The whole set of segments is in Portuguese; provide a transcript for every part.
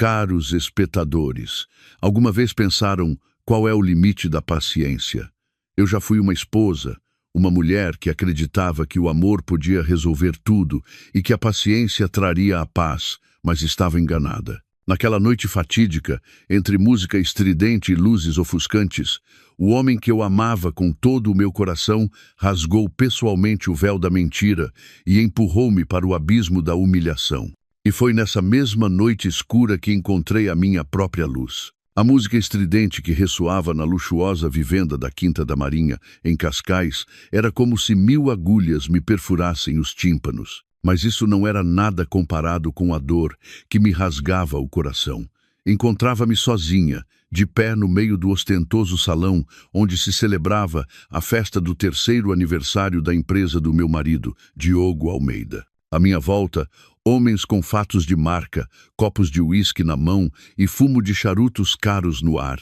Caros espectadores, alguma vez pensaram qual é o limite da paciência? Eu já fui uma esposa, uma mulher que acreditava que o amor podia resolver tudo e que a paciência traria a paz, mas estava enganada. Naquela noite fatídica, entre música estridente e luzes ofuscantes, o homem que eu amava com todo o meu coração rasgou pessoalmente o véu da mentira e empurrou-me para o abismo da humilhação. E foi nessa mesma noite escura que encontrei a minha própria luz. A música estridente que ressoava na luxuosa vivenda da Quinta da Marinha, em Cascais, era como se 1000 agulhas me perfurassem os tímpanos. Mas isso não era nada comparado com a dor que me rasgava o coração. Encontrava-me sozinha, de pé no meio do ostentoso salão onde se celebrava a festa do 3º aniversário da empresa do meu marido, Diogo Almeida. À minha volta, homens com fatos de marca, copos de uísque na mão e fumo de charutos caros no ar.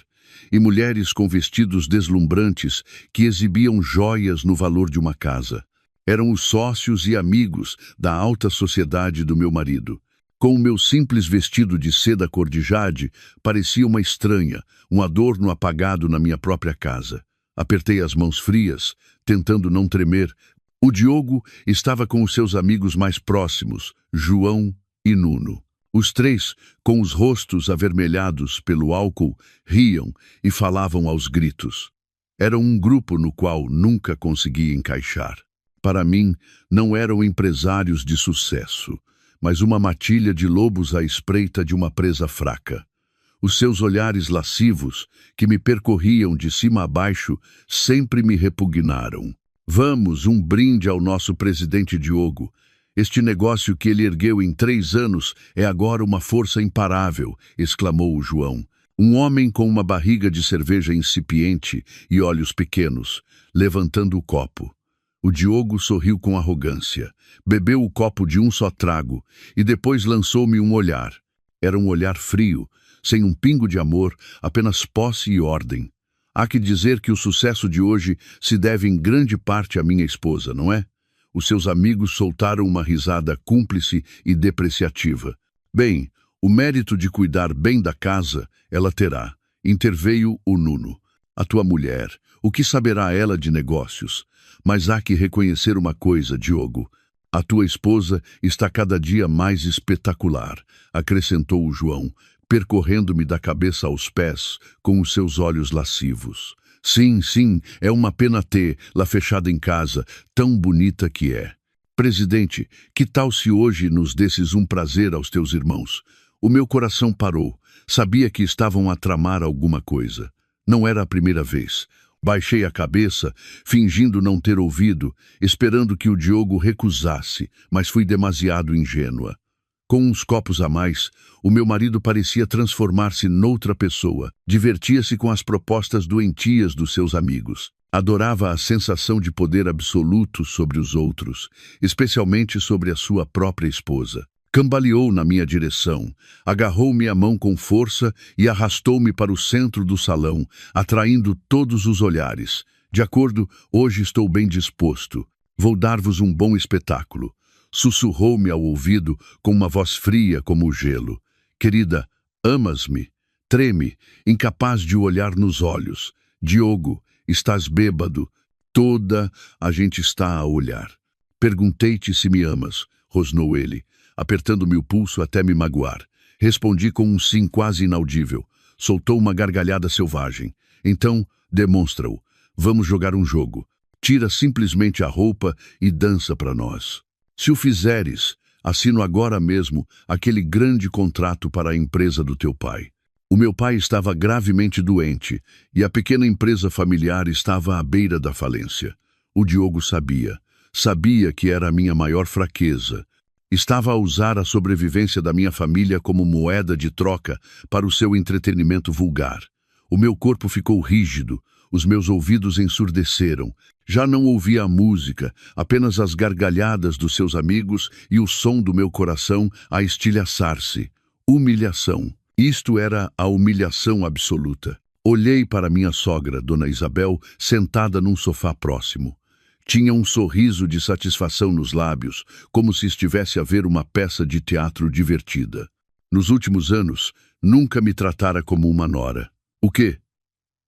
E mulheres com vestidos deslumbrantes que exibiam joias no valor de uma casa. Eram os sócios e amigos da alta sociedade do meu marido. Com o meu simples vestido de seda cor de jade, parecia uma estranha, um adorno apagado na minha própria casa. Apertei as mãos frias, tentando não tremer. O Diogo estava com os seus amigos mais próximos, João e Nuno. Os três, com os rostos avermelhados pelo álcool, riam e falavam aos gritos. Era um grupo no qual nunca consegui encaixar. Para mim, não eram empresários de sucesso, mas uma matilha de lobos à espreita de uma presa fraca. Os seus olhares lascivos, que me percorriam de cima a baixo, sempre me repugnaram. Vamos, um brinde ao nosso presidente Diogo. Este negócio que ele ergueu em 3 anos é agora uma força imparável, exclamou o João. Um homem com uma barriga de cerveja incipiente e olhos pequenos, levantando o copo. O Diogo sorriu com arrogância, bebeu o copo de um só trago e depois lançou-me um olhar. Era um olhar frio, sem um pingo de amor, apenas posse e ordem. Há que dizer que o sucesso de hoje se deve em grande parte à minha esposa, não é? Os seus amigos soltaram uma risada cúmplice e depreciativa. Bem, o mérito de cuidar bem da casa ela terá, interveio o Nuno. A tua mulher, o que saberá ela de negócios? Mas há que reconhecer uma coisa, Diogo. A tua esposa está cada dia mais espetacular, acrescentou o João, percorrendo-me da cabeça aos pés com os seus olhos lascivos. Sim, é uma pena tê-la fechada em casa, tão bonita que é. Presidente, que tal se hoje nos desses um prazer aos teus irmãos? O meu coração parou. Sabia que estavam a tramar alguma coisa. Não era a primeira vez. Baixei a cabeça, fingindo não ter ouvido, esperando que o Diogo recusasse, mas fui demasiado ingênua. Com uns copos a mais, o meu marido parecia transformar-se noutra pessoa. Divertia-se com as propostas doentias dos seus amigos. Adorava a sensação de poder absoluto sobre os outros, especialmente sobre a sua própria esposa. Cambaleou na minha direção, agarrou-me a mão com força e arrastou-me para o centro do salão, atraindo todos os olhares. De acordo, hoje estou bem disposto. Vou dar-vos um bom espetáculo. Sussurrou-me ao ouvido com uma voz fria como o gelo. Querida, amas-me? Treme, incapaz de o olhar nos olhos. Diogo, estás bêbado. Toda a gente está a olhar. Perguntei-te se me amas, rosnou ele, apertando-me o pulso até me magoar. Respondi com um sim quase inaudível. Soltou uma gargalhada selvagem. Então, demonstra-o. Vamos jogar um jogo. Tira simplesmente a roupa e dança para nós. Se o fizeres, assino agora mesmo aquele grande contrato para a empresa do teu pai. O meu pai estava gravemente doente e a pequena empresa familiar estava à beira da falência. O Diogo sabia. Sabia que era a minha maior fraqueza. Estava a usar a sobrevivência da minha família como moeda de troca para o seu entretenimento vulgar. O meu corpo ficou rígido, os meus ouvidos ensurdeceram. Já não ouvia a música, apenas as gargalhadas dos seus amigos e o som do meu coração a estilhaçar-se. Humilhação. Isto era a humilhação absoluta. Olhei para minha sogra, Dona Isabel, sentada num sofá próximo. Tinha um sorriso de satisfação nos lábios, como se estivesse a ver uma peça de teatro divertida. Nos últimos anos, nunca me tratara como uma nora. O quê?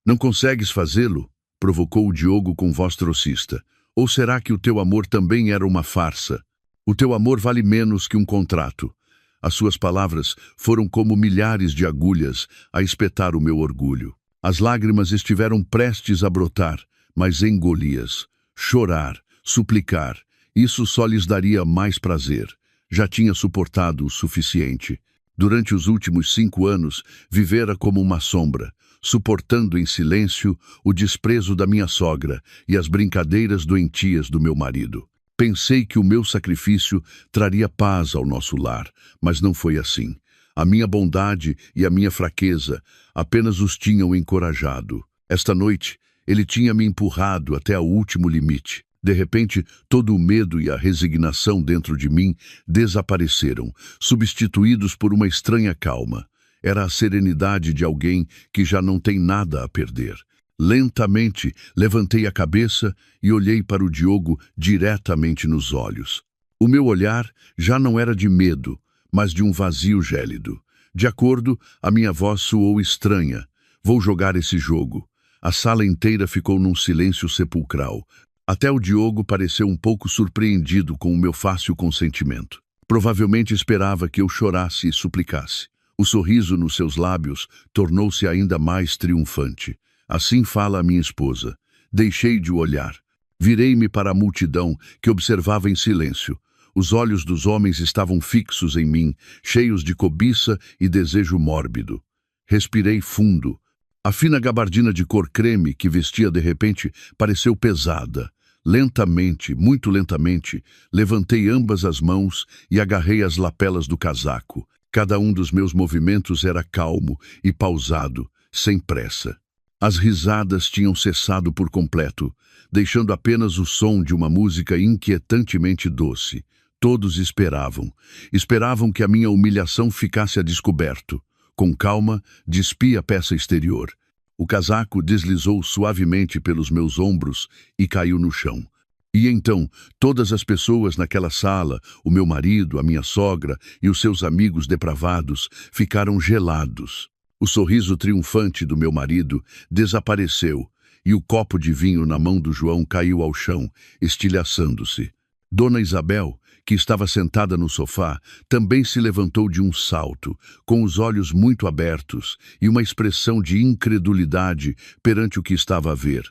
Não consegues fazê-lo? Provocou o Diogo com voz trocista. Ou será que o teu amor também era uma farsa? O teu amor vale menos que um contrato. As suas palavras foram como milhares de agulhas a espetar o meu orgulho. As lágrimas estiveram prestes a brotar, mas engoli-as. Chorar, suplicar, isso só lhes daria mais prazer. Já tinha suportado o suficiente. Durante os últimos 5 anos, vivera como uma sombra, suportando em silêncio o desprezo da minha sogra e as brincadeiras doentias do meu marido. Pensei que o meu sacrifício traria paz ao nosso lar, mas não foi assim. A minha bondade e a minha fraqueza apenas os tinham encorajado. Esta noite, ele tinha me empurrado até o último limite. De repente, todo o medo e a resignação dentro de mim desapareceram, substituídos por uma estranha calma. Era a serenidade de alguém que já não tem nada a perder. Lentamente, levantei a cabeça e olhei para o Diogo diretamente nos olhos. O meu olhar já não era de medo, mas de um vazio gélido. De acordo, a minha voz soou estranha. Vou jogar esse jogo. A sala inteira ficou num silêncio sepulcral. Até o Diogo pareceu um pouco surpreendido com o meu fácil consentimento. Provavelmente esperava que eu chorasse e suplicasse. O sorriso nos seus lábios tornou-se ainda mais triunfante. Assim fala a minha esposa. Deixei de o olhar. Virei-me para a multidão que observava em silêncio. Os olhos dos homens estavam fixos em mim, cheios de cobiça e desejo mórbido. Respirei fundo. A fina gabardina de cor creme que vestia de repente pareceu pesada. Lentamente, muito lentamente, levantei ambas as mãos e agarrei as lapelas do casaco. Cada um dos meus movimentos era calmo e pausado, sem pressa. As risadas tinham cessado por completo, deixando apenas o som de uma música inquietantemente doce. Todos esperavam que a minha humilhação ficasse a descoberto. Com calma, despi a peça exterior. O casaco deslizou suavemente pelos meus ombros e caiu no chão. E então, todas as pessoas naquela sala, o meu marido, a minha sogra e os seus amigos depravados, ficaram gelados. O sorriso triunfante do meu marido desapareceu e o copo de vinho na mão do João caiu ao chão, estilhaçando-se. Dona Isabel, que estava sentada no sofá, também se levantou de um salto, com os olhos muito abertos e uma expressão de incredulidade perante o que estava a ver.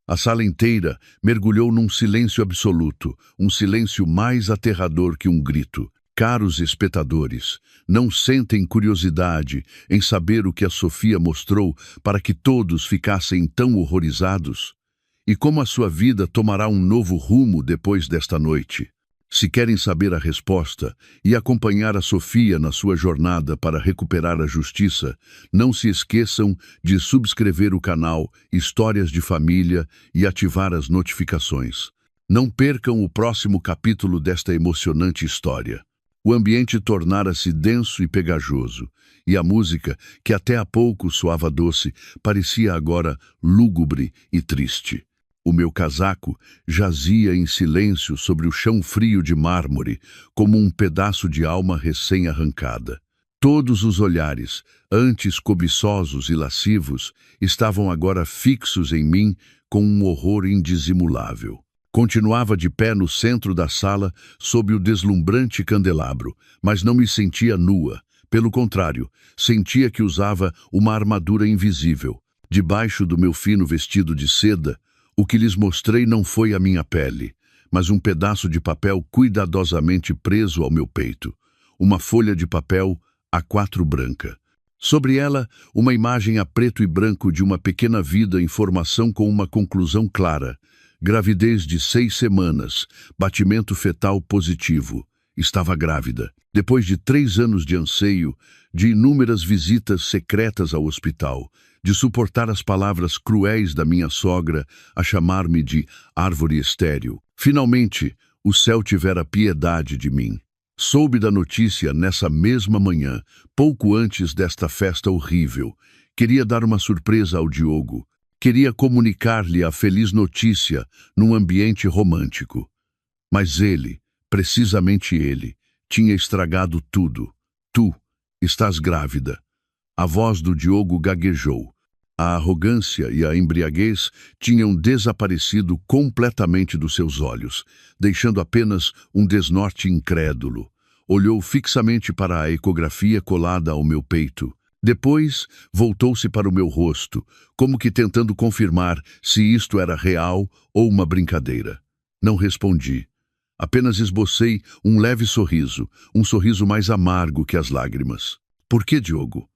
A sala inteira mergulhou num silêncio absoluto, um silêncio mais aterrador que um grito. Caros espectadores, não sentem curiosidade em saber o que a Sofia mostrou para que todos ficassem tão horrorizados? E como a sua vida tomará um novo rumo depois desta noite? Se querem saber a resposta e acompanhar a Sofia na sua jornada para recuperar a justiça, não se esqueçam de subscrever o canal Histórias de Família e ativar as notificações. Não percam o próximo capítulo desta emocionante história. O ambiente tornara-se denso e pegajoso, e a música, que até há pouco soava doce, parecia agora lúgubre e triste. O meu casaco jazia em silêncio sobre o chão frio de mármore, como um pedaço de alma recém-arrancada. Todos os olhares, antes cobiçosos e lascivos, estavam agora fixos em mim com um horror indisimulável. Continuava de pé no centro da sala, sob o deslumbrante candelabro, mas não me sentia nua. Pelo contrário, sentia que usava uma armadura invisível. Debaixo do meu fino vestido de seda, o que lhes mostrei não foi a minha pele, mas um pedaço de papel cuidadosamente preso ao meu peito. Uma folha de papel A4 branca. Sobre ela, uma imagem a preto e branco de uma pequena vida em formação com uma conclusão clara. Gravidez de 6 semanas, batimento fetal positivo. Estava grávida. Depois de 3 anos de anseio, de inúmeras visitas secretas ao hospital, de suportar as palavras cruéis da minha sogra a chamar-me de árvore estéril. Finalmente, o céu tivera piedade de mim. Soube da notícia nessa mesma manhã, pouco antes desta festa horrível. Queria dar uma surpresa ao Diogo. Queria comunicar-lhe a feliz notícia num ambiente romântico. Mas ele, precisamente ele, tinha estragado tudo. Tu, Estás grávida. A voz do Diogo gaguejou. A arrogância e a embriaguez tinham desaparecido completamente dos seus olhos, deixando apenas um desnorte incrédulo. Olhou fixamente para a ecografia colada ao meu peito. Depois, voltou-se para o meu rosto, como que tentando confirmar se isto era real ou uma brincadeira. Não respondi. Apenas esbocei um leve sorriso, um sorriso mais amargo que as lágrimas. Por que, Diogo?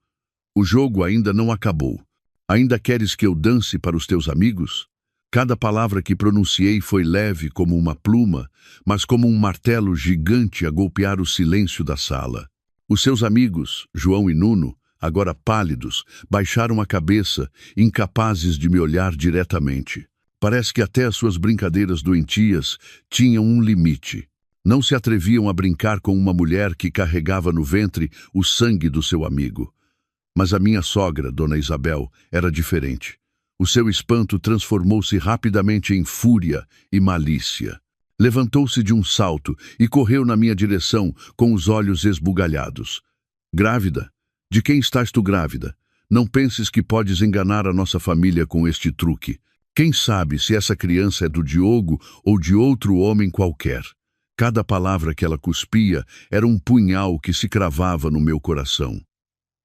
O jogo ainda não acabou. Ainda queres que eu dance para os teus amigos? Cada palavra que pronunciei foi leve como uma pluma, mas como um martelo gigante a golpear o silêncio da sala. Os seus amigos, João e Nuno, agora pálidos, baixaram a cabeça, incapazes de me olhar diretamente. Parece que até as suas brincadeiras doentias tinham um limite. Não se atreviam a brincar com uma mulher que carregava no ventre o sangue do seu amigo. Mas a minha sogra, Dona Isabel, era diferente. O seu espanto transformou-se rapidamente em fúria e malícia. Levantou-se de um salto e correu na minha direção com os olhos esbugalhados. Grávida? De quem estás tu grávida? Não penses que podes enganar a nossa família com este truque. Quem sabe se essa criança é do Diogo ou de outro homem qualquer. Cada palavra que ela cuspia era um punhal que se cravava no meu coração.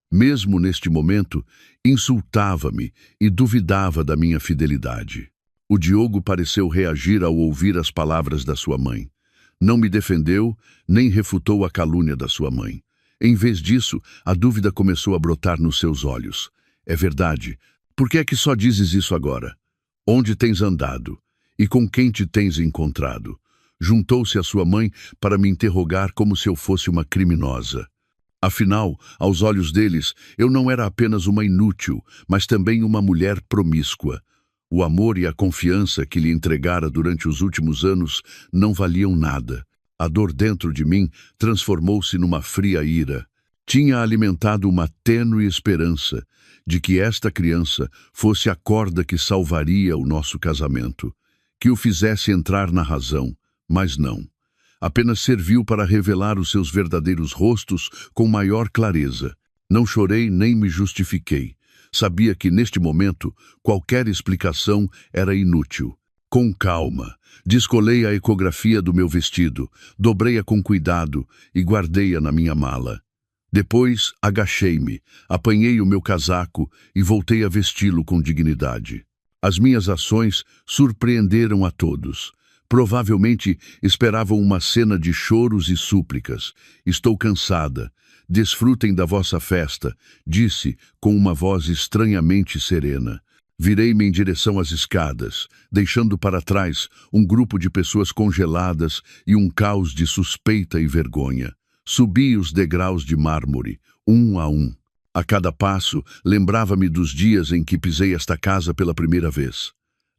Mesmo neste momento, insultava-me e duvidava da minha fidelidade. O Diogo pareceu reagir ao ouvir as palavras da sua mãe. Não me defendeu, nem refutou a calúnia da sua mãe. Em vez disso, a dúvida começou a brotar nos seus olhos. É verdade. Por que é que só dizes isso agora? Onde tens andado? E com quem te tens encontrado? Juntou-se a sua mãe para me interrogar como se eu fosse uma criminosa. Afinal, aos olhos deles, eu não era apenas uma inútil, mas também uma mulher promíscua. O amor e a confiança que lhe entregara durante os últimos anos não valiam nada. A dor dentro de mim transformou-se numa fria ira. Tinha alimentado uma tênue esperança de que esta criança fosse a corda que salvaria o nosso casamento, que o fizesse entrar na razão, mas não. Apenas serviu para revelar os seus verdadeiros rostos com maior clareza. Não chorei nem me justifiquei. Sabia que, neste momento, qualquer explicação era inútil. Com calma, descolei a ecografia do meu vestido, dobrei-a com cuidado e guardei-a na minha mala. Depois, agachei-me, apanhei o meu casaco e voltei a vesti-lo com dignidade. As minhas ações surpreenderam a todos. Provavelmente esperavam uma cena de choros e súplicas. Estou cansada. Desfrutem da vossa festa, disse com uma voz estranhamente serena. Virei-me em direção às escadas, deixando para trás um grupo de pessoas congeladas e um caos de suspeita e vergonha. Subi os degraus de mármore, um a um. A cada passo, lembrava-me dos dias em que pisei esta casa pela primeira vez.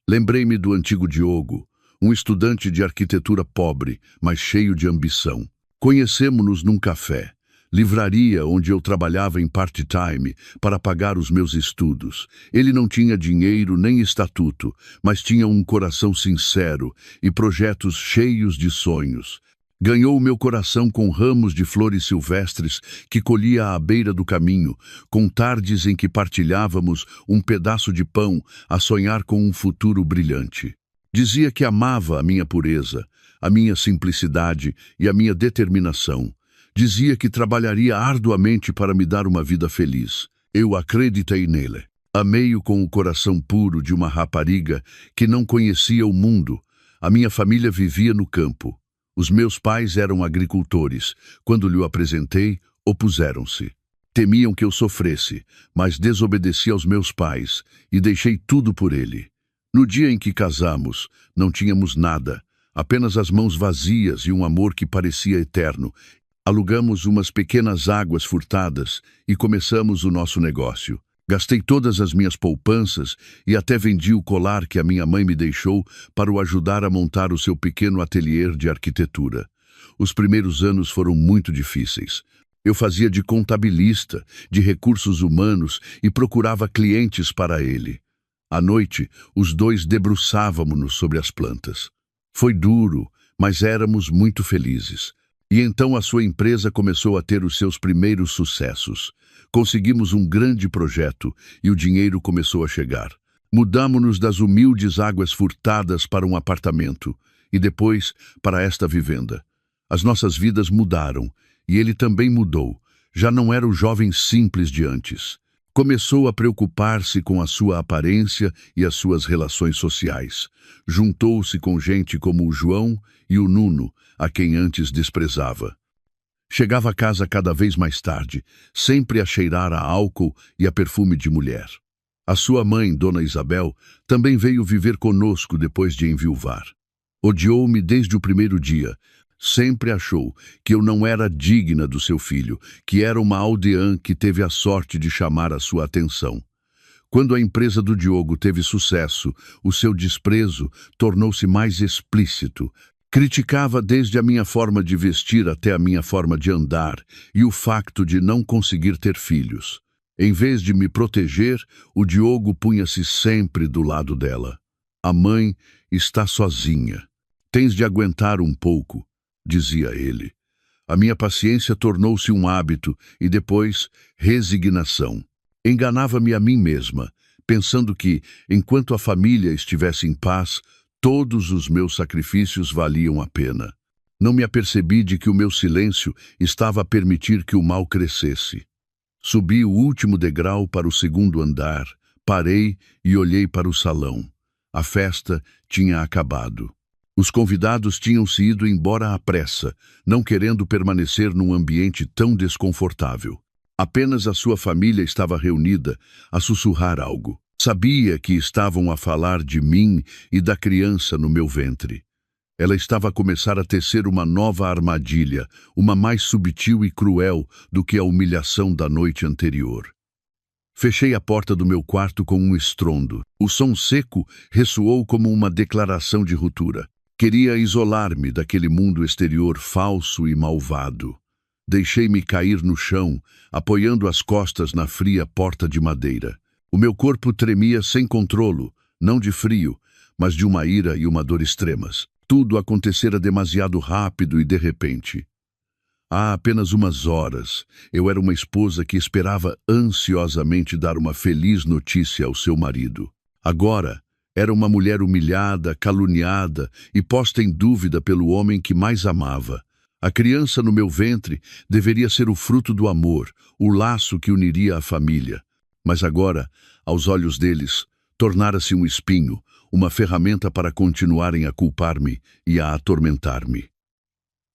Lembrei-me do antigo Diogo, um estudante de arquitetura pobre, mas cheio de ambição. Conhecemo-nos num café, livraria onde eu trabalhava em part-time para pagar os meus estudos. Ele não tinha dinheiro nem estatuto, mas tinha um coração sincero e projetos cheios de sonhos. Ganhou o meu coração com ramos de flores silvestres que colhia à beira do caminho, com tardes em que partilhávamos um pedaço de pão a sonhar com um futuro brilhante. Dizia que amava a minha pureza, a minha simplicidade e a minha determinação. Dizia que trabalharia arduamente para me dar uma vida feliz. Eu acreditei nele. Amei-o com o coração puro de uma rapariga que não conhecia o mundo. A minha família vivia no campo. Os meus pais eram agricultores. Quando lhe o apresentei, opuseram-se. Temiam que eu sofresse, mas desobedeci aos meus pais e deixei tudo por ele. No dia em que casamos, não tínhamos nada, apenas as mãos vazias e um amor que parecia eterno. Alugamos umas pequenas águas furtadas e começamos o nosso negócio. Gastei todas as minhas poupanças e até vendi o colar que a minha mãe me deixou para o ajudar a montar o seu pequeno ateliê de arquitetura. Os primeiros anos foram muito difíceis. Eu fazia de contabilista, de recursos humanos e procurava clientes para ele. À noite, os dois debruçávamos-nos sobre as plantas. Foi duro, mas éramos muito felizes. E então a sua empresa começou a ter os seus primeiros sucessos. Conseguimos um grande projeto e o dinheiro começou a chegar. Mudamo-nos das humildes águas furtadas para um apartamento e depois para esta vivenda. As nossas vidas mudaram e ele também mudou. Já não era o jovem simples de antes. Começou a preocupar-se com a sua aparência e as suas relações sociais. Juntou-se com gente como o João e o Nuno, a quem antes desprezava. Chegava a casa cada vez mais tarde, sempre a cheirar a álcool e a perfume de mulher. A sua mãe, Dona Isabel, também veio viver conosco depois de enviuvar. Odiou-me desde o primeiro dia. Sempre achou que eu não era digna do seu filho, que era uma aldeã que teve a sorte de chamar a sua atenção. Quando a empresa do Diogo teve sucesso, o seu desprezo tornou-se mais explícito. Criticava desde a minha forma de vestir até a minha forma de andar e o facto de não conseguir ter filhos. Em vez de me proteger, o Diogo punha-se sempre do lado dela. A mãe está sozinha. Tens de aguentar um pouco, dizia ele. A minha paciência tornou-se um hábito e depois resignação. Enganava-me a mim mesma, pensando que, enquanto a família estivesse em paz, todos os meus sacrifícios valiam a pena. Não me apercebi de que o meu silêncio estava a permitir que o mal crescesse. Subi o último degrau para o segundo andar, parei e olhei para o salão. A festa tinha acabado. Os convidados tinham se ido embora à pressa, não querendo permanecer num ambiente tão desconfortável. Apenas a sua família estava reunida, a sussurrar algo. Sabia que estavam a falar de mim e da criança no meu ventre. Ela estava a começar a tecer uma nova armadilha, uma mais subtil e cruel do que a humilhação da noite anterior. Fechei a porta do meu quarto com um estrondo. O som seco ressoou como uma declaração de ruptura. Queria isolar-me daquele mundo exterior falso e malvado. Deixei-me cair no chão, apoiando as costas na fria porta de madeira. O meu corpo tremia sem controlo, não de frio, mas de uma ira e uma dor extremas. Tudo acontecera demasiado rápido e de repente. Há apenas umas horas, eu era uma esposa que esperava ansiosamente dar uma feliz notícia ao seu marido. Agora, era uma mulher humilhada, caluniada e posta em dúvida pelo homem que mais amava. A criança no meu ventre deveria ser o fruto do amor, o laço que uniria a família. Mas agora, aos olhos deles, tornara-se um espinho, uma ferramenta para continuarem a culpar-me e a atormentar-me.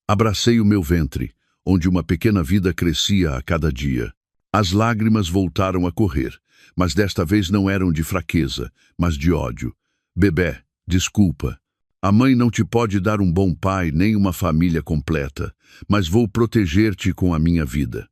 Abracei o meu ventre, onde uma pequena vida crescia a cada dia. As lágrimas voltaram a correr, mas desta vez não eram de fraqueza, mas de ódio. Bebé, desculpa. A mãe não te pode dar um bom pai nem uma família completa, mas vou proteger-te com a minha vida.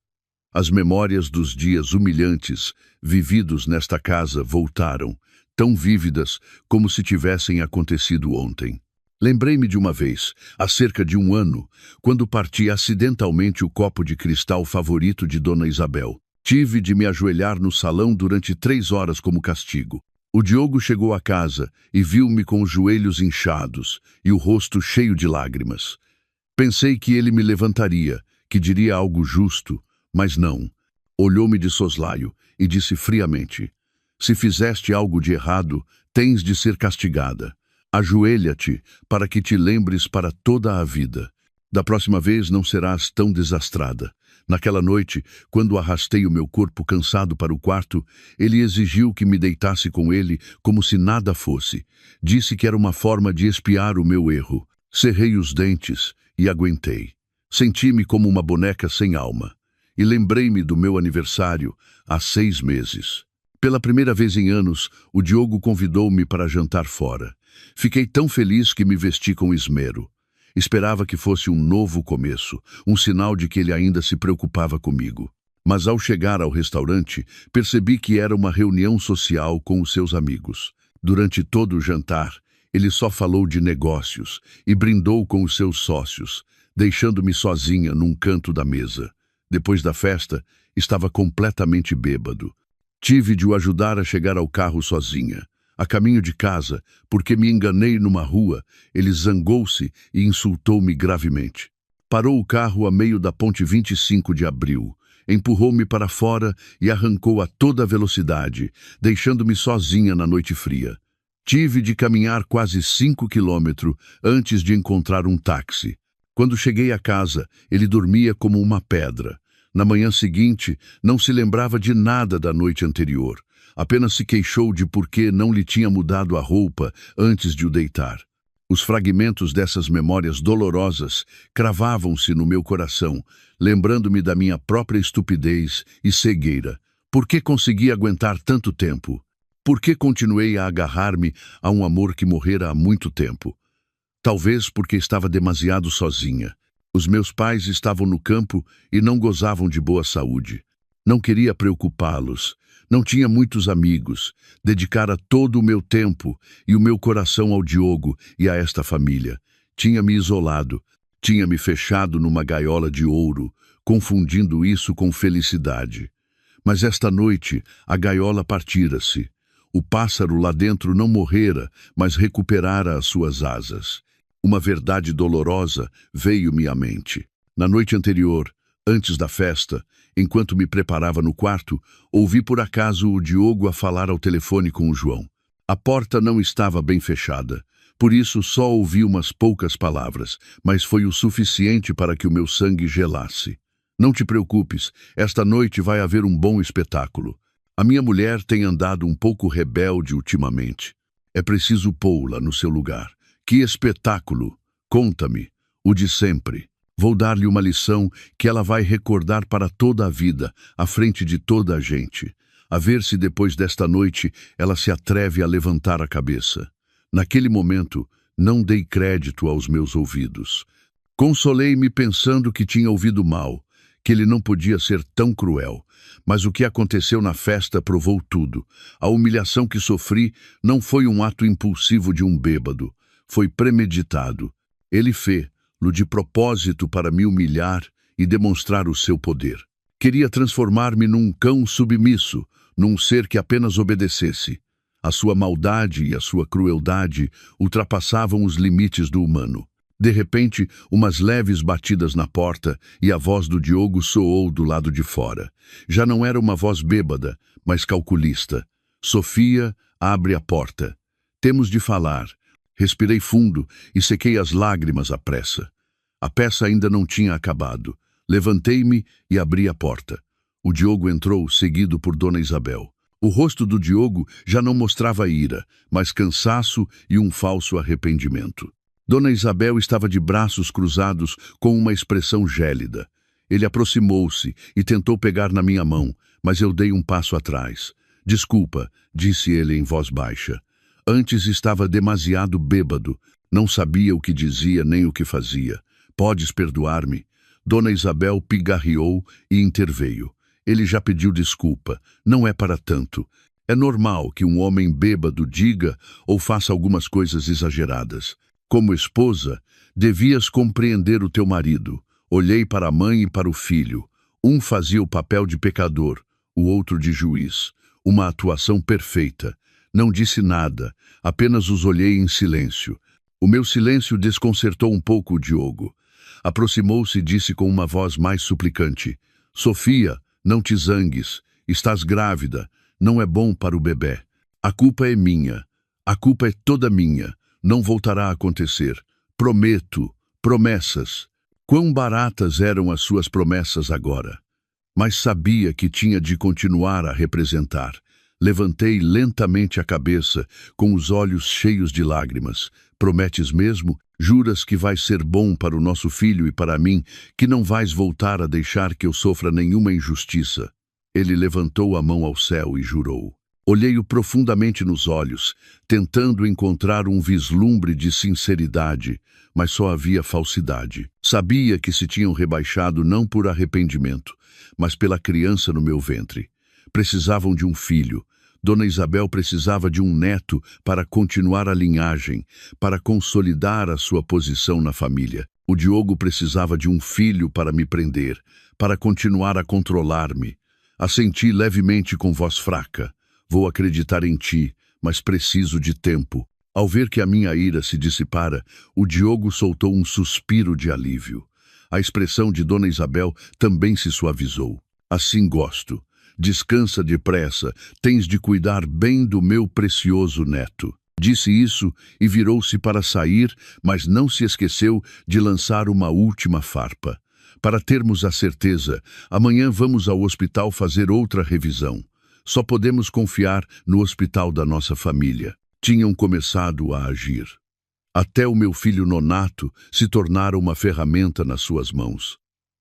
As memórias dos dias humilhantes, vividos nesta casa, voltaram, tão vívidas como se tivessem acontecido ontem. Lembrei-me de uma vez, há cerca de um ano, quando parti acidentalmente o copo de cristal favorito de Dona Isabel. Tive de me ajoelhar no salão durante 3 horas como castigo. O Diogo chegou à casa e viu-me com os joelhos inchados e o rosto cheio de lágrimas. Pensei que ele me levantaria, que diria algo justo, mas não. Olhou-me de soslaio e disse friamente: se fizeste algo de errado, tens de ser castigada. Ajoelha-te para que te lembres para toda a vida. Da próxima vez não serás tão desastrada. Naquela noite, quando arrastei o meu corpo cansado para o quarto, ele exigiu que me deitasse com ele como se nada fosse. Disse que era uma forma de expiar o meu erro. Cerrei os dentes e aguentei. Senti-me como uma boneca sem alma. E lembrei-me do meu aniversário, há 6 meses. Pela primeira vez em anos, o Diogo convidou-me para jantar fora. Fiquei tão feliz que me vesti com esmero. Esperava que fosse um novo começo, um sinal de que ele ainda se preocupava comigo. Mas ao chegar ao restaurante, percebi que era uma reunião social com os seus amigos. Durante todo o jantar, ele só falou de negócios e brindou com os seus sócios, deixando-me sozinha num canto da mesa. Depois da festa, estava completamente bêbado. Tive de o ajudar a chegar ao carro sozinha. A caminho de casa, porque me enganei numa rua, ele zangou-se e insultou-me gravemente. Parou o carro a meio da ponte 25 de abril. Empurrou-me para fora e arrancou a toda velocidade, deixando-me sozinha na noite fria. Tive de caminhar quase 5 quilômetros antes de encontrar um táxi. Quando cheguei a casa, ele dormia como uma pedra. Na manhã seguinte, não se lembrava de nada da noite anterior. Apenas se queixou de por que não lhe tinha mudado a roupa antes de o deitar. Os fragmentos dessas memórias dolorosas cravavam-se no meu coração, lembrando-me da minha própria estupidez e cegueira. Por que consegui aguentar tanto tempo? Por que continuei a agarrar-me a um amor que morrera há muito tempo? Talvez porque estava demasiado sozinha. Os meus pais estavam no campo e não gozavam de boa saúde. Não queria preocupá-los. Não tinha muitos amigos. Dedicara todo o meu tempo e o meu coração ao Diogo e a esta família. Tinha-me isolado. Tinha-me fechado numa gaiola de ouro, confundindo isso com felicidade. Mas esta noite a gaiola partira-se. O pássaro lá dentro não morrera, mas recuperara as suas asas. Uma verdade dolorosa veio-me à mente. Na noite anterior, antes da festa, enquanto me preparava no quarto, ouvi por acaso o Diogo a falar ao telefone com o João. A porta não estava bem fechada, por isso só ouvi umas poucas palavras, mas foi o suficiente para que o meu sangue gelasse. Não te preocupes, esta noite vai haver um bom espetáculo. A minha mulher tem andado um pouco rebelde ultimamente. É preciso pô-la no seu lugar. Que espetáculo! Conta-me, o de sempre. Vou dar-lhe uma lição que ela vai recordar para toda a vida, à frente de toda a gente. A ver se depois desta noite ela se atreve a levantar a cabeça. Naquele momento, não dei crédito aos meus ouvidos. Consolei-me pensando que tinha ouvido mal, que ele não podia ser tão cruel. Mas o que aconteceu na festa provou tudo. A humilhação que sofri não foi um ato impulsivo de um bêbado. Foi premeditado. Ele fez-lo de propósito para me humilhar e demonstrar o seu poder. Queria transformar-me num cão submisso, num ser que apenas obedecesse. A sua maldade e a sua crueldade ultrapassavam os limites do humano. De repente, umas leves batidas na porta e a voz do Diogo soou do lado de fora. Já não era uma voz bêbada, mas calculista. Sofia, abre a porta. Temos de falar. Respirei fundo e sequei as lágrimas à pressa. A peça ainda não tinha acabado. Levantei-me e abri a porta. O Diogo entrou, seguido por Dona Isabel. O rosto do Diogo já não mostrava ira, mas cansaço e um falso arrependimento. Dona Isabel estava de braços cruzados com uma expressão gélida. Ele aproximou-se e tentou pegar na minha mão, mas eu dei um passo atrás. Desculpa, disse ele em voz baixa. Antes estava demasiado bêbado. Não sabia o que dizia nem o que fazia. Podes perdoar-me? Dona Isabel pigarreou e interveio. Ele já pediu desculpa. Não é para tanto. É normal que um homem bêbado diga ou faça algumas coisas exageradas. Como esposa, devias compreender o teu marido. Olhei para a mãe e para o filho. Um fazia o papel de pecador, o outro de juiz. Uma atuação perfeita. Não disse nada, apenas os olhei em silêncio. O meu silêncio desconcertou um pouco o Diogo. Aproximou-se e disse com uma voz mais suplicante: Sofia, não te zangues. Estás grávida. Não é bom para o bebê. A culpa é minha. A culpa é toda minha. Não voltará a acontecer. Prometo. Promessas. Quão baratas eram as suas promessas agora. Mas sabia que tinha de continuar a representar. Levantei lentamente a cabeça, com os olhos cheios de lágrimas. Prometes mesmo? Juras que vais ser bom para o nosso filho e para mim, que não vais voltar a deixar que eu sofra nenhuma injustiça? Ele levantou a mão ao céu e jurou. Olhei-o profundamente nos olhos, tentando encontrar um vislumbre de sinceridade, mas só havia falsidade. Sabia que se tinham rebaixado não por arrependimento, mas pela criança no meu ventre. Precisavam de um filho. Dona Isabel precisava de um neto para continuar a linhagem, para consolidar a sua posição na família. O Diogo precisava de um filho para me prender, para continuar a controlar-me. Assenti levemente com voz fraca. Vou acreditar em ti, mas preciso de tempo. Ao ver que a minha ira se dissipara, o Diogo soltou um suspiro de alívio. A expressão de Dona Isabel também se suavizou. Assim gosto. Descansa depressa, tens de cuidar bem do meu precioso neto. Disse isso e virou-se para sair, mas não se esqueceu de lançar uma última farpa. Para termos a certeza, amanhã vamos ao hospital fazer outra revisão. Só podemos confiar no hospital da nossa família. Tinham começado a agir. Até o meu filho Nonato se tornara uma ferramenta nas suas mãos.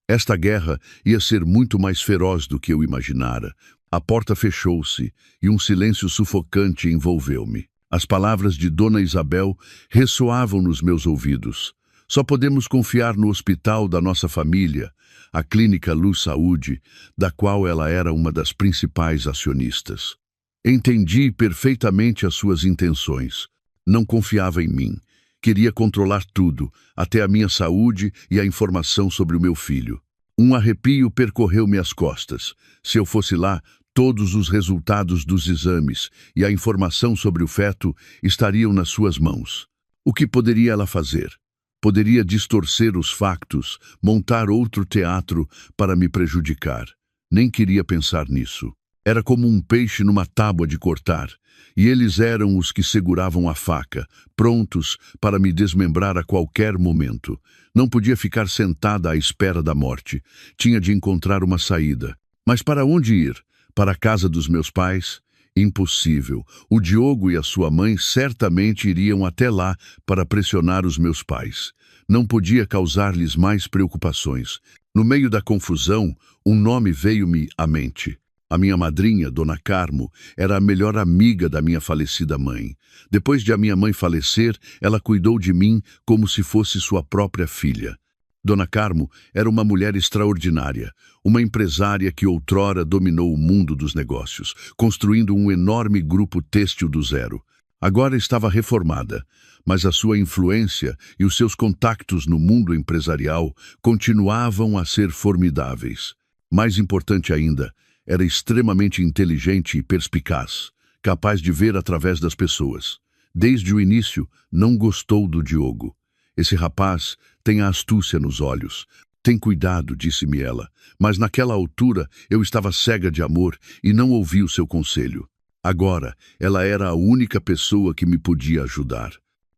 Esta guerra ia ser muito mais feroz do que eu imaginara. A porta fechou-se e um silêncio sufocante envolveu-me. As palavras de Dona Isabel ressoavam nos meus ouvidos. Só podemos confiar no hospital da nossa família, a Clínica Luz Saúde, da qual ela era uma das principais acionistas. Entendi perfeitamente as suas intenções. Não confiava em mim. Queria controlar tudo, até a minha saúde e a informação sobre o meu filho. Um arrepio percorreu-me as costas. Se eu fosse lá, todos os resultados dos exames e a informação sobre o feto estariam nas suas mãos. O que poderia ela fazer? Poderia distorcer os factos, montar outro teatro para me prejudicar. Nem queria pensar nisso. Era como um peixe numa tábua de cortar, e eles eram os que seguravam a faca, prontos para me desmembrar a qualquer momento. Não podia ficar sentada à espera da morte. Tinha de encontrar uma saída. Mas para onde ir? Para a casa dos meus pais? Impossível. O Diogo e a sua mãe certamente iriam até lá para pressionar os meus pais. Não podia causar-lhes mais preocupações. No meio da confusão, um nome veio-me à mente. A minha madrinha, Dona Carmo, era a melhor amiga da minha falecida mãe. Depois de a minha mãe falecer, ela cuidou de mim como se fosse sua própria filha. Dona Carmo era uma mulher extraordinária, uma empresária que outrora dominou o mundo dos negócios, construindo um enorme grupo têxtil do zero. Agora estava reformada, mas a sua influência e os seus contactos no mundo empresarial continuavam a ser formidáveis. Mais importante ainda, era extremamente inteligente e perspicaz, capaz de ver através das pessoas. Desde o início, não gostou do Diogo. Esse rapaz tem a astúcia nos olhos. Tem cuidado, disse-me ela, mas naquela altura eu estava cega de amor e não ouvi o seu conselho. Agora, ela era a única pessoa que me podia ajudar.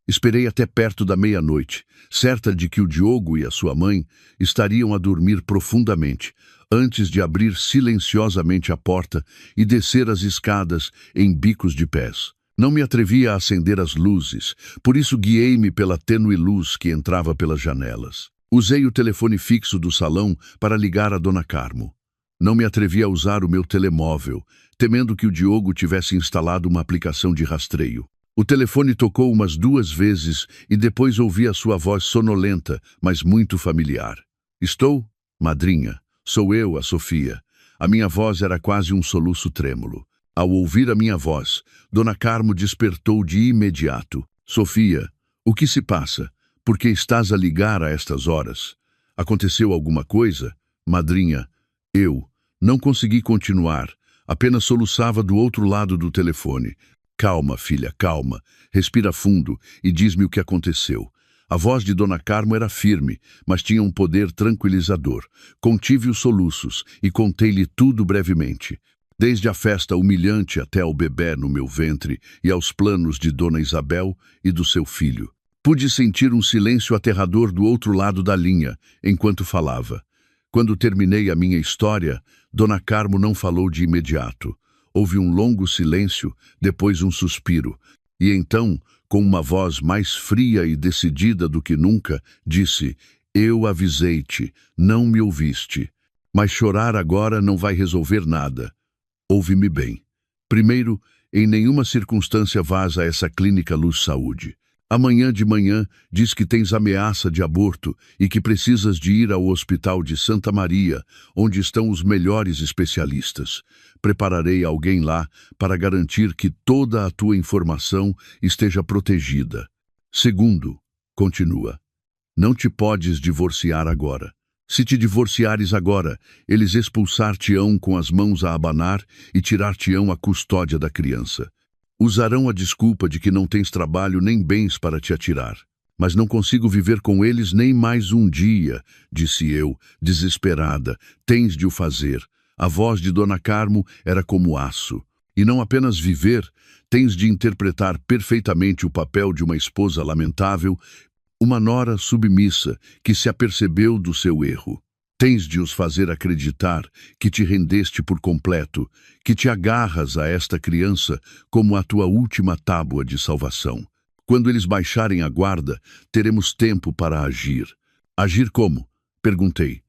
Esperei até perto da meia-noite, certa de que o Diogo e a sua mãe estariam a dormir profundamente, antes de abrir silenciosamente a porta e descer as escadas em bicos de pés. Não me atrevia a acender as luzes, por isso guiei-me pela tênue luz que entrava pelas janelas. Usei o telefone fixo do salão para ligar a Dona Carmo. Não me atrevi a usar o meu telemóvel, temendo que o Diogo tivesse instalado uma aplicação de rastreio. O telefone tocou umas 2 vezes e depois ouvi a sua voz sonolenta, mas muito familiar. Estou? Madrinha. Sou eu, a Sofia. A minha voz era quase um soluço trêmulo. Ao ouvir a minha voz, Dona Carmo despertou de imediato. Sofia, o que se passa? Por que estás a ligar a estas horas? Aconteceu alguma coisa? Madrinha, eu não consegui continuar. Apenas soluçava do outro lado do telefone. Calma, filha, calma. Respira fundo e diz-me o que aconteceu. A voz de Dona Carmo era firme, mas tinha um poder tranquilizador. Contive os soluços e contei-lhe tudo brevemente. Desde a festa humilhante até ao bebê no meu ventre e aos planos de Dona Isabel e do seu filho. Pude sentir um silêncio aterrador do outro lado da linha, enquanto falava. Quando terminei a minha história, Dona Carmo não falou de imediato. Houve um longo silêncio, depois um suspiro, e então, com uma voz mais fria e decidida do que nunca, disse: Eu avisei-te, não me ouviste. Mas chorar agora não vai resolver nada. Ouve-me bem. Primeiro, em nenhuma circunstância vás a essa Clínica Luz Saúde. Amanhã de manhã diz que tens ameaça de aborto e que precisas de ir ao Hospital de Santa Maria, onde estão os melhores especialistas. Prepararei alguém lá para garantir que toda a tua informação esteja protegida. Segundo, continua, não te podes divorciar agora. Se te divorciares agora, eles expulsar-te-ão com as mãos a abanar e tirar-te-ão a custódia da criança. Usarão a desculpa de que não tens trabalho nem bens para te atirar. mas não consigo viver com eles nem mais um dia, disse eu, desesperada. Tens de o fazer. A voz de Dona Carmo era como aço. E não apenas viver, tens de interpretar perfeitamente o papel de uma esposa lamentável, uma nora submissa que se apercebeu do seu erro. Tens de os fazer acreditar que te rendeste por completo, que te agarras a esta criança como a tua última tábua de salvação. Quando eles baixarem a guarda, teremos tempo para agir. Agir como? Perguntei,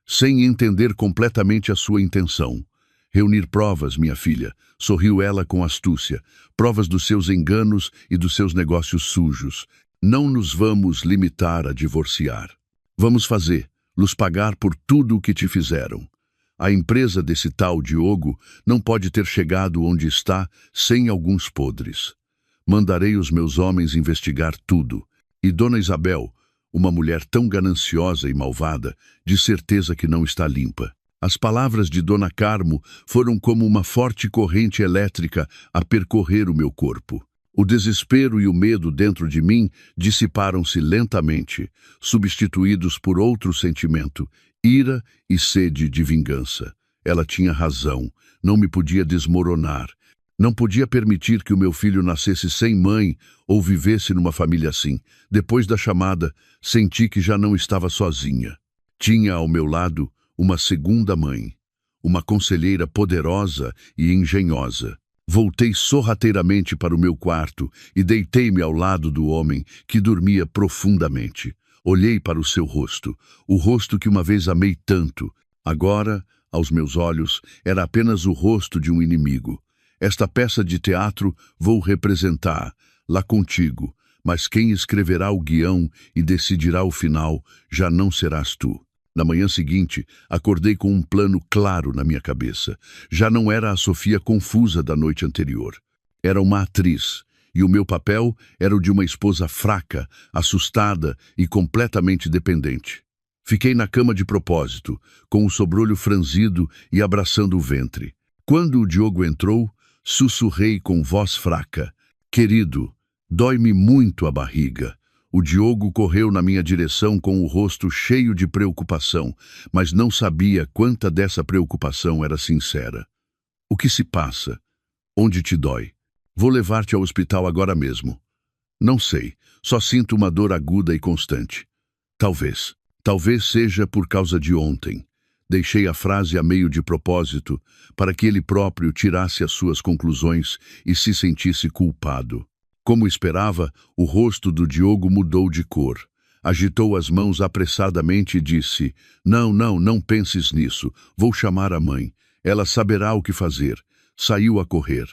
sem entender completamente a sua intenção. Reunir provas, minha filha, sorriu ela com astúcia, provas dos seus enganos e dos seus negócios sujos. Não nos vamos limitar a divorciar. Vamos lhes pagar por tudo o que te fizeram. A empresa desse tal Diogo não pode ter chegado onde está sem alguns podres. Mandarei os meus homens investigar tudo. E Dona Isabel, uma mulher tão gananciosa e malvada, de certeza que não está limpa. As palavras de Dona Carmo foram como uma forte corrente elétrica a percorrer o meu corpo. O desespero e o medo dentro de mim dissiparam-se lentamente, substituídos por outro sentimento, ira e sede de vingança. Ela tinha razão, não me podia desmoronar. Não podia permitir que o meu filho nascesse sem mãe ou vivesse numa família assim. Depois da chamada, senti que já não estava sozinha. Tinha ao meu lado uma segunda mãe, uma conselheira poderosa e engenhosa. Voltei sorrateiramente para o meu quarto e deitei-me ao lado do homem que dormia profundamente. Olhei para o seu rosto, o rosto que uma vez amei tanto. Agora, aos meus olhos, era apenas o rosto de um inimigo. Esta peça de teatro vou representar, lá contigo, mas quem escreverá o guião e decidirá o final já não serás tu. Na manhã seguinte, acordei com um plano claro na minha cabeça. Já não era a Sofia confusa da noite anterior. Era uma atriz, e o meu papel era o de uma esposa fraca, assustada e completamente dependente. Fiquei na cama de propósito, com o sobrolho franzido e abraçando o ventre. Quando o Diogo entrou, sussurrei com voz fraca: "Querido, dói-me muito a barriga." O Diogo correu na minha direção com o rosto cheio de preocupação, mas não sabia quanta dessa preocupação era sincera. "O que se passa? Onde te dói? Vou levar-te ao hospital agora mesmo." "Não sei, só sinto uma dor aguda e constante." Talvez seja por causa de ontem." Deixei a frase a meio de propósito, para que ele próprio tirasse as suas conclusões e se sentisse culpado. Como esperava, o rosto do Diogo mudou de cor. Agitou as mãos apressadamente e disse: Não penses nisso. Vou chamar a mãe. Ela saberá o que fazer." Saiu a correr.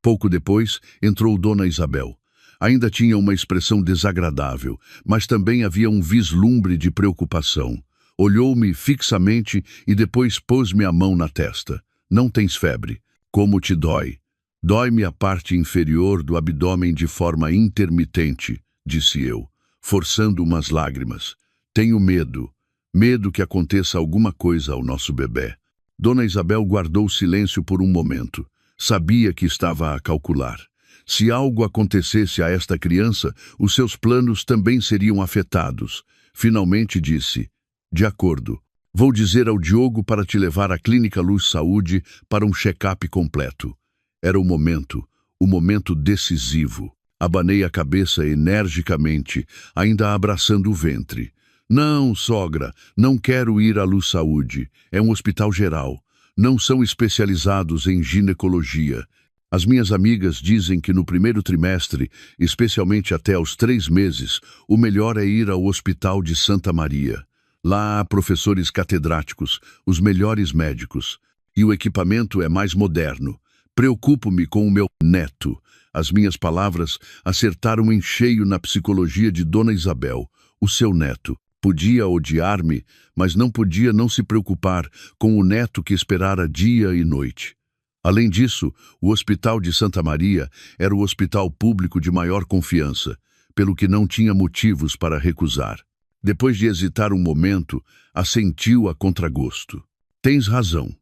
Pouco depois, entrou Dona Isabel. Ainda tinha uma expressão desagradável, mas também havia um vislumbre de preocupação. Olhou-me fixamente e depois pôs-me a mão na testa. "Não tens febre. Como te dói?" "Dói-me a parte inferior do abdômen de forma intermitente", disse eu, forçando umas lágrimas. "Tenho medo que aconteça alguma coisa ao nosso bebê." Dona Isabel guardou silêncio por um momento. Sabia que estava a calcular. Se algo acontecesse a esta criança, os seus planos também seriam afetados. Finalmente disse: "De acordo. Vou dizer ao Diogo para te levar à Clínica Luz Saúde para um check-up completo." Era o momento decisivo. Abanei a cabeça energicamente, ainda abraçando o ventre. "Não, sogra, não quero ir à Luz Saúde. É um hospital geral. Não são especializados em ginecologia. As minhas amigas dizem que no primeiro trimestre, especialmente até aos 3 meses, o melhor é ir ao Hospital de Santa Maria. Lá há professores catedráticos, os melhores médicos, e o equipamento é mais moderno. Preocupo-me com o meu neto." As minhas palavras acertaram em cheio na psicologia de Dona Isabel. O seu neto podia odiar-me, mas não podia não se preocupar com o neto que esperara dia e noite. Além disso, o Hospital de Santa Maria era o hospital público de maior confiança, pelo que não tinha motivos para recusar. Depois de hesitar um momento, assentiu a contragosto. "Tens razão.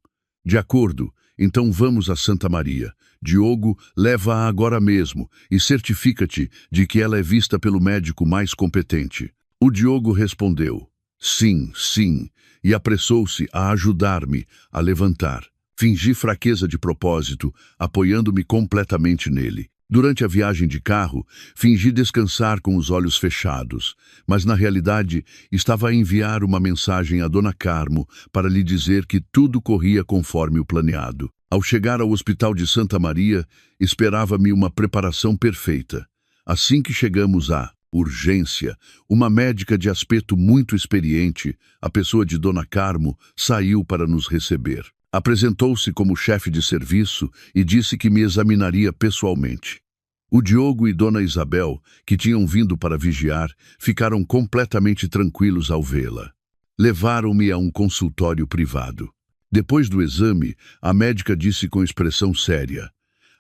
De acordo, Então vamos a Santa Maria. Diogo, leva-a agora mesmo e certifica-te de que ela é vista pelo médico mais competente. O Diogo respondeu, sim, sim, e apressou-se a ajudar-me a levantar. Fingi fraqueza de propósito, apoiando-me completamente nele. Durante a viagem de carro, fingi descansar com os olhos fechados, mas na realidade estava a enviar uma mensagem a Dona Carmo para lhe dizer que tudo corria conforme o planeado. Ao chegar ao Hospital de Santa Maria, esperava-me uma preparação perfeita. Assim que chegamos à urgência, uma médica de aspecto muito experiente, a pessoa de Dona Carmo, saiu para nos receber. Apresentou-se como chefe de serviço e disse que me examinaria pessoalmente. O Diogo e Dona Isabel, que tinham vindo para vigiar, ficaram completamente tranquilos ao vê-la. Levaram-me a um consultório privado. Depois do exame, a médica disse com expressão séria: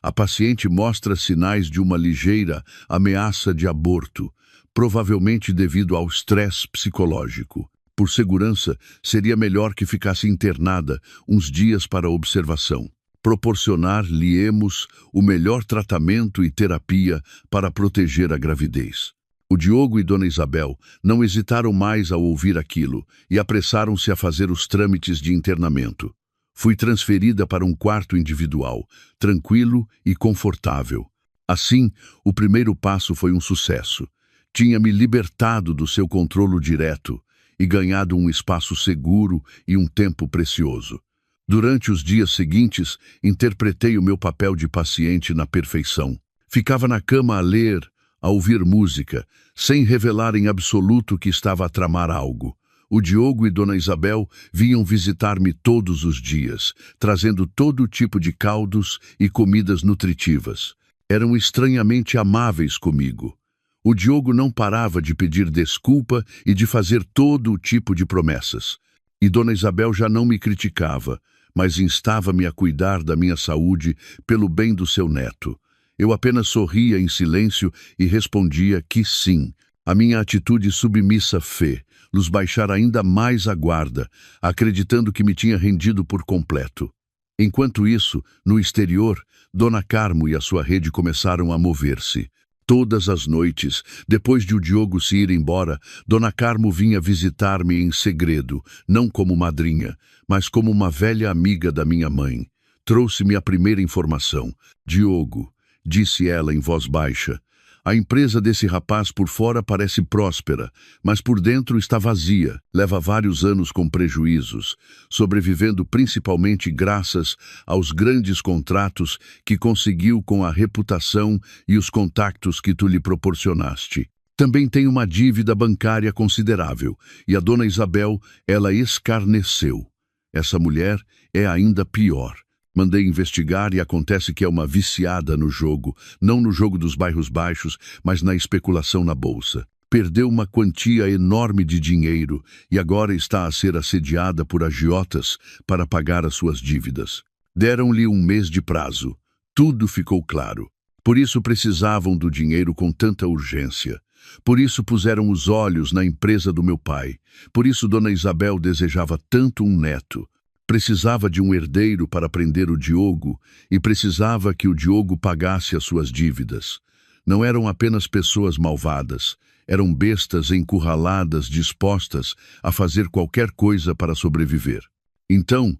a paciente mostra sinais de uma ligeira ameaça de aborto, provavelmente devido ao estresse psicológico. Por segurança, seria melhor que ficasse internada uns dias para observação. Proporcionar-lhe-emos o melhor tratamento e terapia para proteger a gravidez. O Diogo e Dona Isabel não hesitaram mais ao ouvir aquilo e apressaram-se a fazer os trâmites de internamento. Fui transferida para um quarto individual, tranquilo e confortável. Assim, o primeiro passo foi um sucesso. Tinha me libertado do seu controle direto e ganhado um espaço seguro e um tempo precioso. Durante os dias seguintes, interpretei o meu papel de paciente na perfeição. Ficava na cama a ler, a ouvir música, sem revelar em absoluto que estava a tramar algo. O Diogo e Dona Isabel vinham visitar-me todos os dias, trazendo todo tipo de caldos e comidas nutritivas. Eram estranhamente amáveis comigo. O Diogo não parava de pedir desculpa e de fazer todo o tipo de promessas. E Dona Isabel já não me criticava, mas instava-me a cuidar da minha saúde pelo bem do seu neto. Eu apenas sorria em silêncio e respondia que sim. A minha atitude submissa fê-los baixar ainda mais a guarda, acreditando que me tinha rendido por completo. Enquanto isso, no exterior, Dona Carmo e a sua rede começaram a mover-se. Todas as noites, depois de o Diogo se ir embora, Dona Carmo vinha visitar-me em segredo, não como madrinha, mas como uma velha amiga da minha mãe. Trouxe-me a primeira informação. Diogo, disse ela em voz baixa, a empresa desse rapaz por fora parece próspera, mas por dentro está vazia. Leva vários anos com prejuízos, sobrevivendo principalmente graças aos grandes contratos que conseguiu com a reputação e os contactos que tu lhe proporcionaste. Também tem uma dívida bancária considerável, e a Dona Isabel, ela escarneceu. Essa mulher é ainda pior. Mandei investigar e acontece que é uma viciada no jogo, não no jogo dos bairros baixos, mas na especulação na bolsa. Perdeu uma quantia enorme de dinheiro e agora está a ser assediada por agiotas para pagar as suas dívidas. Deram-lhe um mês de prazo. Tudo ficou claro. Por isso precisavam do dinheiro com tanta urgência. Por isso puseram os olhos na empresa do meu pai. Por isso Dona Isabel desejava tanto um neto. Precisava de um herdeiro para prender o Diogo e precisava que o Diogo pagasse as suas dívidas. Não eram apenas pessoas malvadas, eram bestas encurraladas dispostas a fazer qualquer coisa para sobreviver. Então,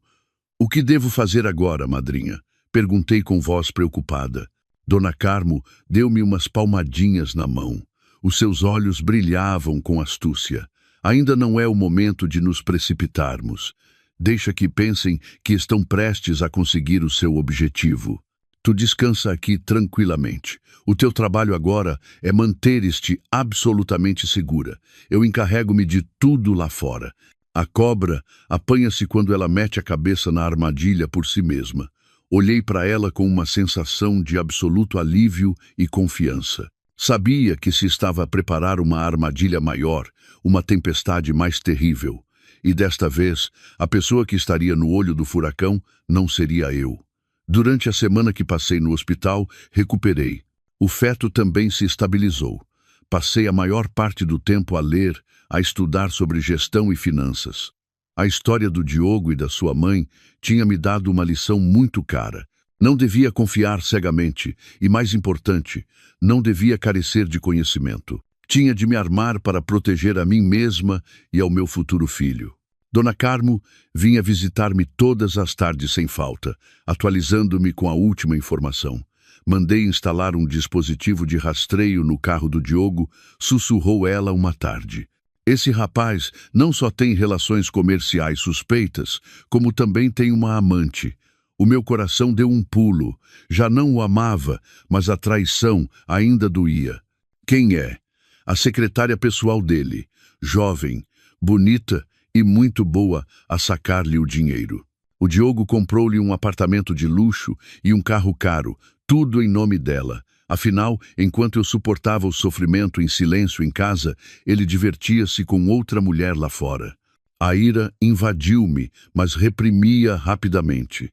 o que devo fazer agora, madrinha? Perguntei com voz preocupada. Dona Carmo deu-me umas palmadinhas na mão. Os seus olhos brilhavam com astúcia. Ainda não é o momento de nos precipitarmos. Deixa que pensem que estão prestes a conseguir o seu objetivo. Tu descansa aqui tranquilamente. O teu trabalho agora é manter-te absolutamente segura. Eu encarrego-me de tudo lá fora. A cobra apanha-se quando ela mete a cabeça na armadilha por si mesma. Olhei para ela com uma sensação de absoluto alívio e confiança. Sabia que se estava a preparar uma armadilha maior, uma tempestade mais terrível. E desta vez, a pessoa que estaria no olho do furacão não seria eu. Durante a semana que passei no hospital, recuperei. O feto também se estabilizou. Passei a maior parte do tempo a ler, a estudar sobre gestão e finanças. A história do Diogo e da sua mãe tinha me dado uma lição muito cara. Não devia confiar cegamente e, mais importante, não devia carecer de conhecimento. Tinha de me armar para proteger a mim mesma e ao meu futuro filho. Dona Carmo vinha visitar-me todas as tardes sem falta, atualizando-me com a última informação. Mandei instalar um dispositivo de rastreio no carro do Diogo, sussurrou ela uma tarde. Esse rapaz não só tem relações comerciais suspeitas, como também tem uma amante. O meu coração deu um pulo. Já não o amava, mas a traição ainda doía. Quem é? A secretária pessoal dele, jovem, bonita e muito boa a sacar-lhe o dinheiro. O Diogo comprou-lhe um apartamento de luxo e um carro caro, tudo em nome dela. Afinal, enquanto eu suportava o sofrimento em silêncio em casa, ele divertia-se com outra mulher lá fora. A ira invadiu-me, mas reprimia rapidamente.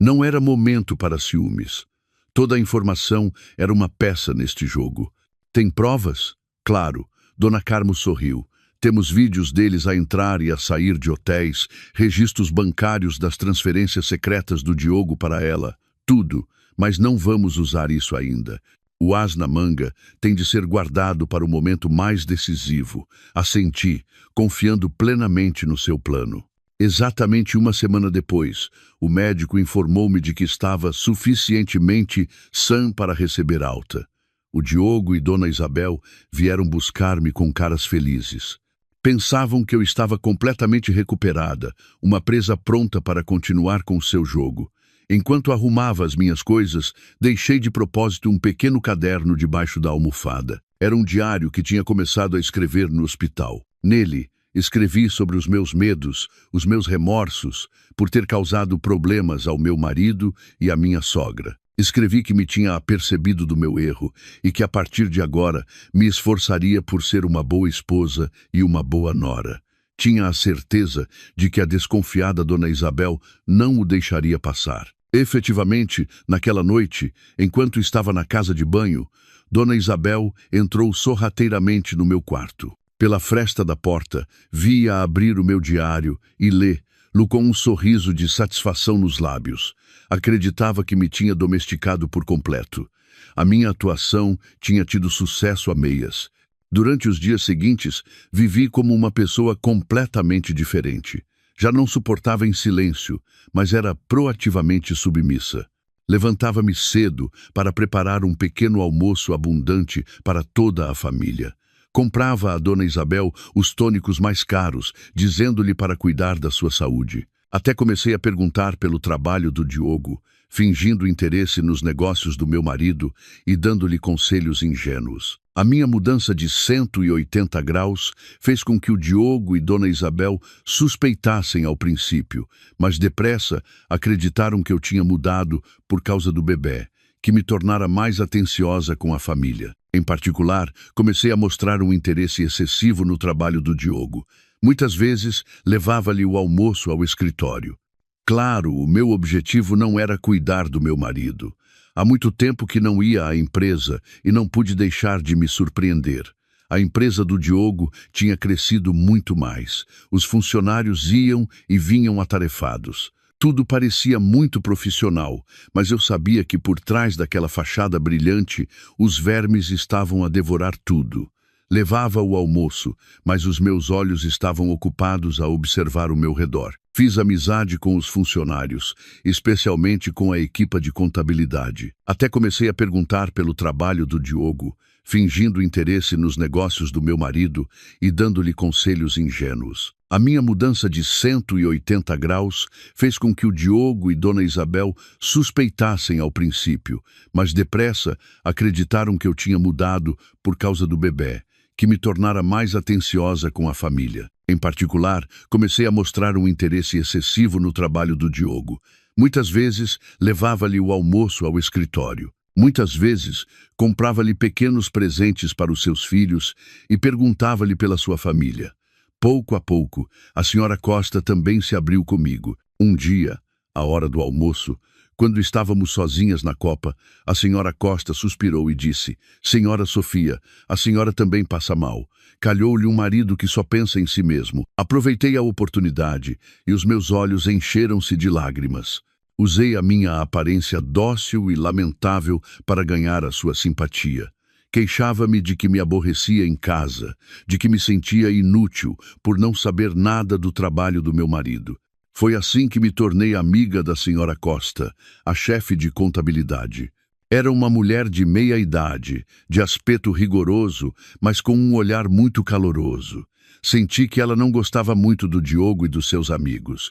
Não era momento para ciúmes. Toda a informação era uma peça neste jogo. Tem provas? Claro. Dona Carmo sorriu. Temos vídeos deles a entrar e a sair de hotéis, registros bancários das transferências secretas do Diogo para ela. Tudo. Mas não vamos usar isso ainda. O as na manga tem de ser guardado para o momento mais decisivo. Assenti, confiando plenamente no seu plano. Exatamente uma semana depois, o médico informou-me de que estava suficientemente sã para receber alta. O Diogo e Dona Isabel vieram buscar-me com caras felizes. Pensavam que eu estava completamente recuperada, uma presa pronta para continuar com o seu jogo. Enquanto arrumava as minhas coisas, deixei de propósito um pequeno caderno debaixo da almofada. Era um diário que tinha começado a escrever no hospital. Nele, escrevi sobre os meus medos, os meus remorsos, por ter causado problemas ao meu marido e à minha sogra. Escrevi que me tinha apercebido do meu erro e que a partir de agora me esforçaria por ser uma boa esposa e uma boa nora. Tinha a certeza de que a desconfiada Dona Isabel não o deixaria passar. Efetivamente, naquela noite, enquanto estava na casa de banho, Dona Isabel entrou sorrateiramente no meu quarto. Pela fresta da porta, vi-a abrir o meu diário e lê-lo com um sorriso de satisfação nos lábios. Acreditava que me tinha domesticado por completo. A minha atuação tinha tido sucesso a meias. Durante os dias seguintes, vivi como uma pessoa completamente diferente. Já não suportava em silêncio, mas era proativamente submissa. Levantava-me cedo para preparar um pequeno almoço abundante para toda a família. Comprava a Dona Isabel os tônicos mais caros, dizendo-lhe para cuidar da sua saúde. Até comecei a perguntar pelo trabalho do Diogo, fingindo interesse nos negócios do meu marido e dando-lhe conselhos ingênuos. A minha mudança de 180 graus fez com que o Diogo e Dona Isabel suspeitassem ao princípio, mas depressa acreditaram que eu tinha mudado por causa do bebê, que me tornara mais atenciosa com a família. Em particular, comecei a mostrar um interesse excessivo no trabalho do Diogo. Muitas vezes, levava-lhe o almoço ao escritório. Claro, o meu objetivo não era cuidar do meu marido. Há muito tempo que não ia à empresa e não pude deixar de me surpreender. A empresa do Diogo tinha crescido muito mais. Os funcionários iam e vinham atarefados. Tudo parecia muito profissional, mas eu sabia que por trás daquela fachada brilhante, os vermes estavam a devorar tudo. Levava o almoço, mas os meus olhos estavam ocupados a observar o meu redor. Fiz amizade com os funcionários, especialmente com a equipa de contabilidade. Até comecei a perguntar pelo trabalho do Diogo, fingindo interesse nos negócios do meu marido e dando-lhe conselhos ingênuos. A minha mudança de 180 graus fez com que o Diogo e Dona Isabel suspeitassem ao princípio, mas depressa acreditaram que eu tinha mudado por causa do bebê, que me tornara mais atenciosa com a família. Em particular, comecei a mostrar um interesse excessivo no trabalho do Diogo. Muitas vezes, levava-lhe o almoço ao escritório. Muitas vezes, comprava-lhe pequenos presentes para os seus filhos e perguntava-lhe pela sua família. Pouco a pouco, a senhora Costa também se abriu comigo. Um dia, à hora do almoço, Quando estávamos sozinhas na copa, a senhora Costa suspirou e disse: Senhora Sofia, a senhora também passa mal. Calhou-lhe um marido que só pensa em si mesmo. Aproveitei a oportunidade e os meus olhos encheram-se de lágrimas. Usei a minha aparência dócil e lamentável para ganhar a sua simpatia. Queixava-me de que me aborrecia em casa, de que me sentia inútil por não saber nada do trabalho do meu marido. Foi assim que me tornei amiga da senhora Costa, a chefe de contabilidade. Era uma mulher de meia idade, de aspecto rigoroso, mas com um olhar muito caloroso. Senti que ela não gostava muito do Diogo e dos seus amigos.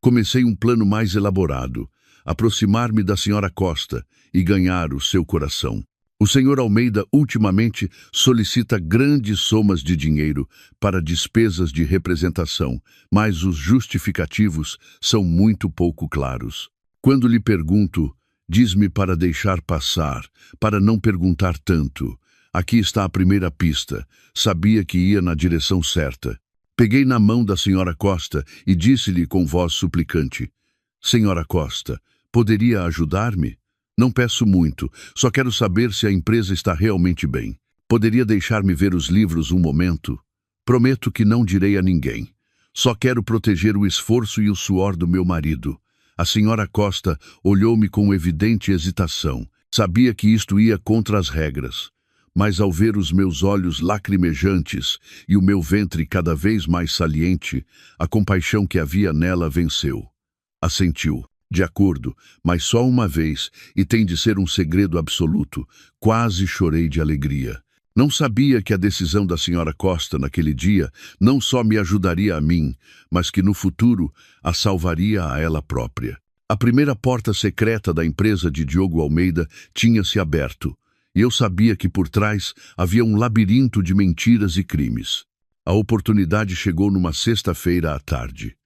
Comecei um plano mais elaborado, aproximar-me da senhora Costa e ganhar o seu coração. O senhor Almeida ultimamente solicita grandes somas de dinheiro para despesas de representação, mas os justificativos são muito pouco claros. Quando lhe pergunto, diz-me para deixar passar, para não perguntar tanto. Aqui está a primeira pista. Sabia que ia na direção certa. Peguei na mão da senhora Costa e disse-lhe com voz suplicante: Senhora Costa, poderia ajudar-me? Não peço muito, só quero saber se a empresa está realmente bem. Poderia deixar-me ver os livros um momento? Prometo que não direi a ninguém. Só quero proteger o esforço e o suor do meu marido. A senhora Costa olhou-me com evidente hesitação. Sabia que isto ia contra as regras. Mas ao ver os meus olhos lacrimejantes e o meu ventre cada vez mais saliente, a compaixão que havia nela venceu. Assentiu. De acordo, mas só uma vez, e tem de ser um segredo absoluto. Quase chorei de alegria. Não sabia que a decisão da senhora Costa naquele dia não só me ajudaria a mim, mas que no futuro a salvaria a ela própria. A primeira porta secreta da empresa de Diogo Almeida tinha se aberto, e eu sabia que por trás havia um labirinto de mentiras e crimes. A oportunidade chegou numa sexta-feira à tarde.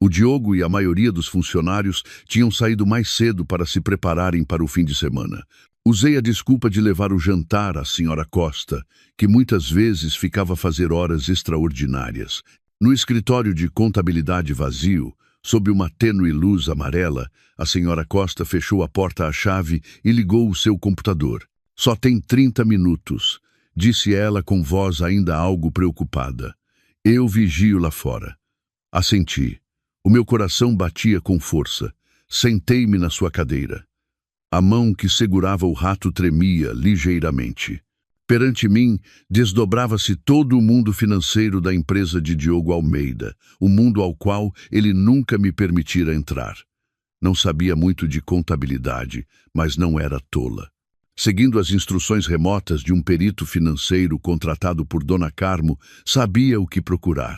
O Diogo e a maioria dos funcionários tinham saído mais cedo para se prepararem para o fim de semana. Usei a desculpa de levar o jantar à senhora Costa, que muitas vezes ficava a fazer horas extraordinárias. No escritório de contabilidade vazio, sob uma tênue luz amarela, a senhora Costa fechou a porta à chave e ligou o seu computador. Só tem 30 minutos, disse ela com voz ainda algo preocupada. Eu vigio lá fora. Assenti. O meu coração batia com força. Sentei-me na sua cadeira. A mão que segurava o rato tremia ligeiramente. Perante mim, desdobrava-se todo o mundo financeiro da empresa de Diogo Almeida, o mundo ao qual ele nunca me permitira entrar. Não sabia muito de contabilidade, mas não era tola. Seguindo as instruções remotas de um perito financeiro contratado por Dona Carmo, sabia o que procurar.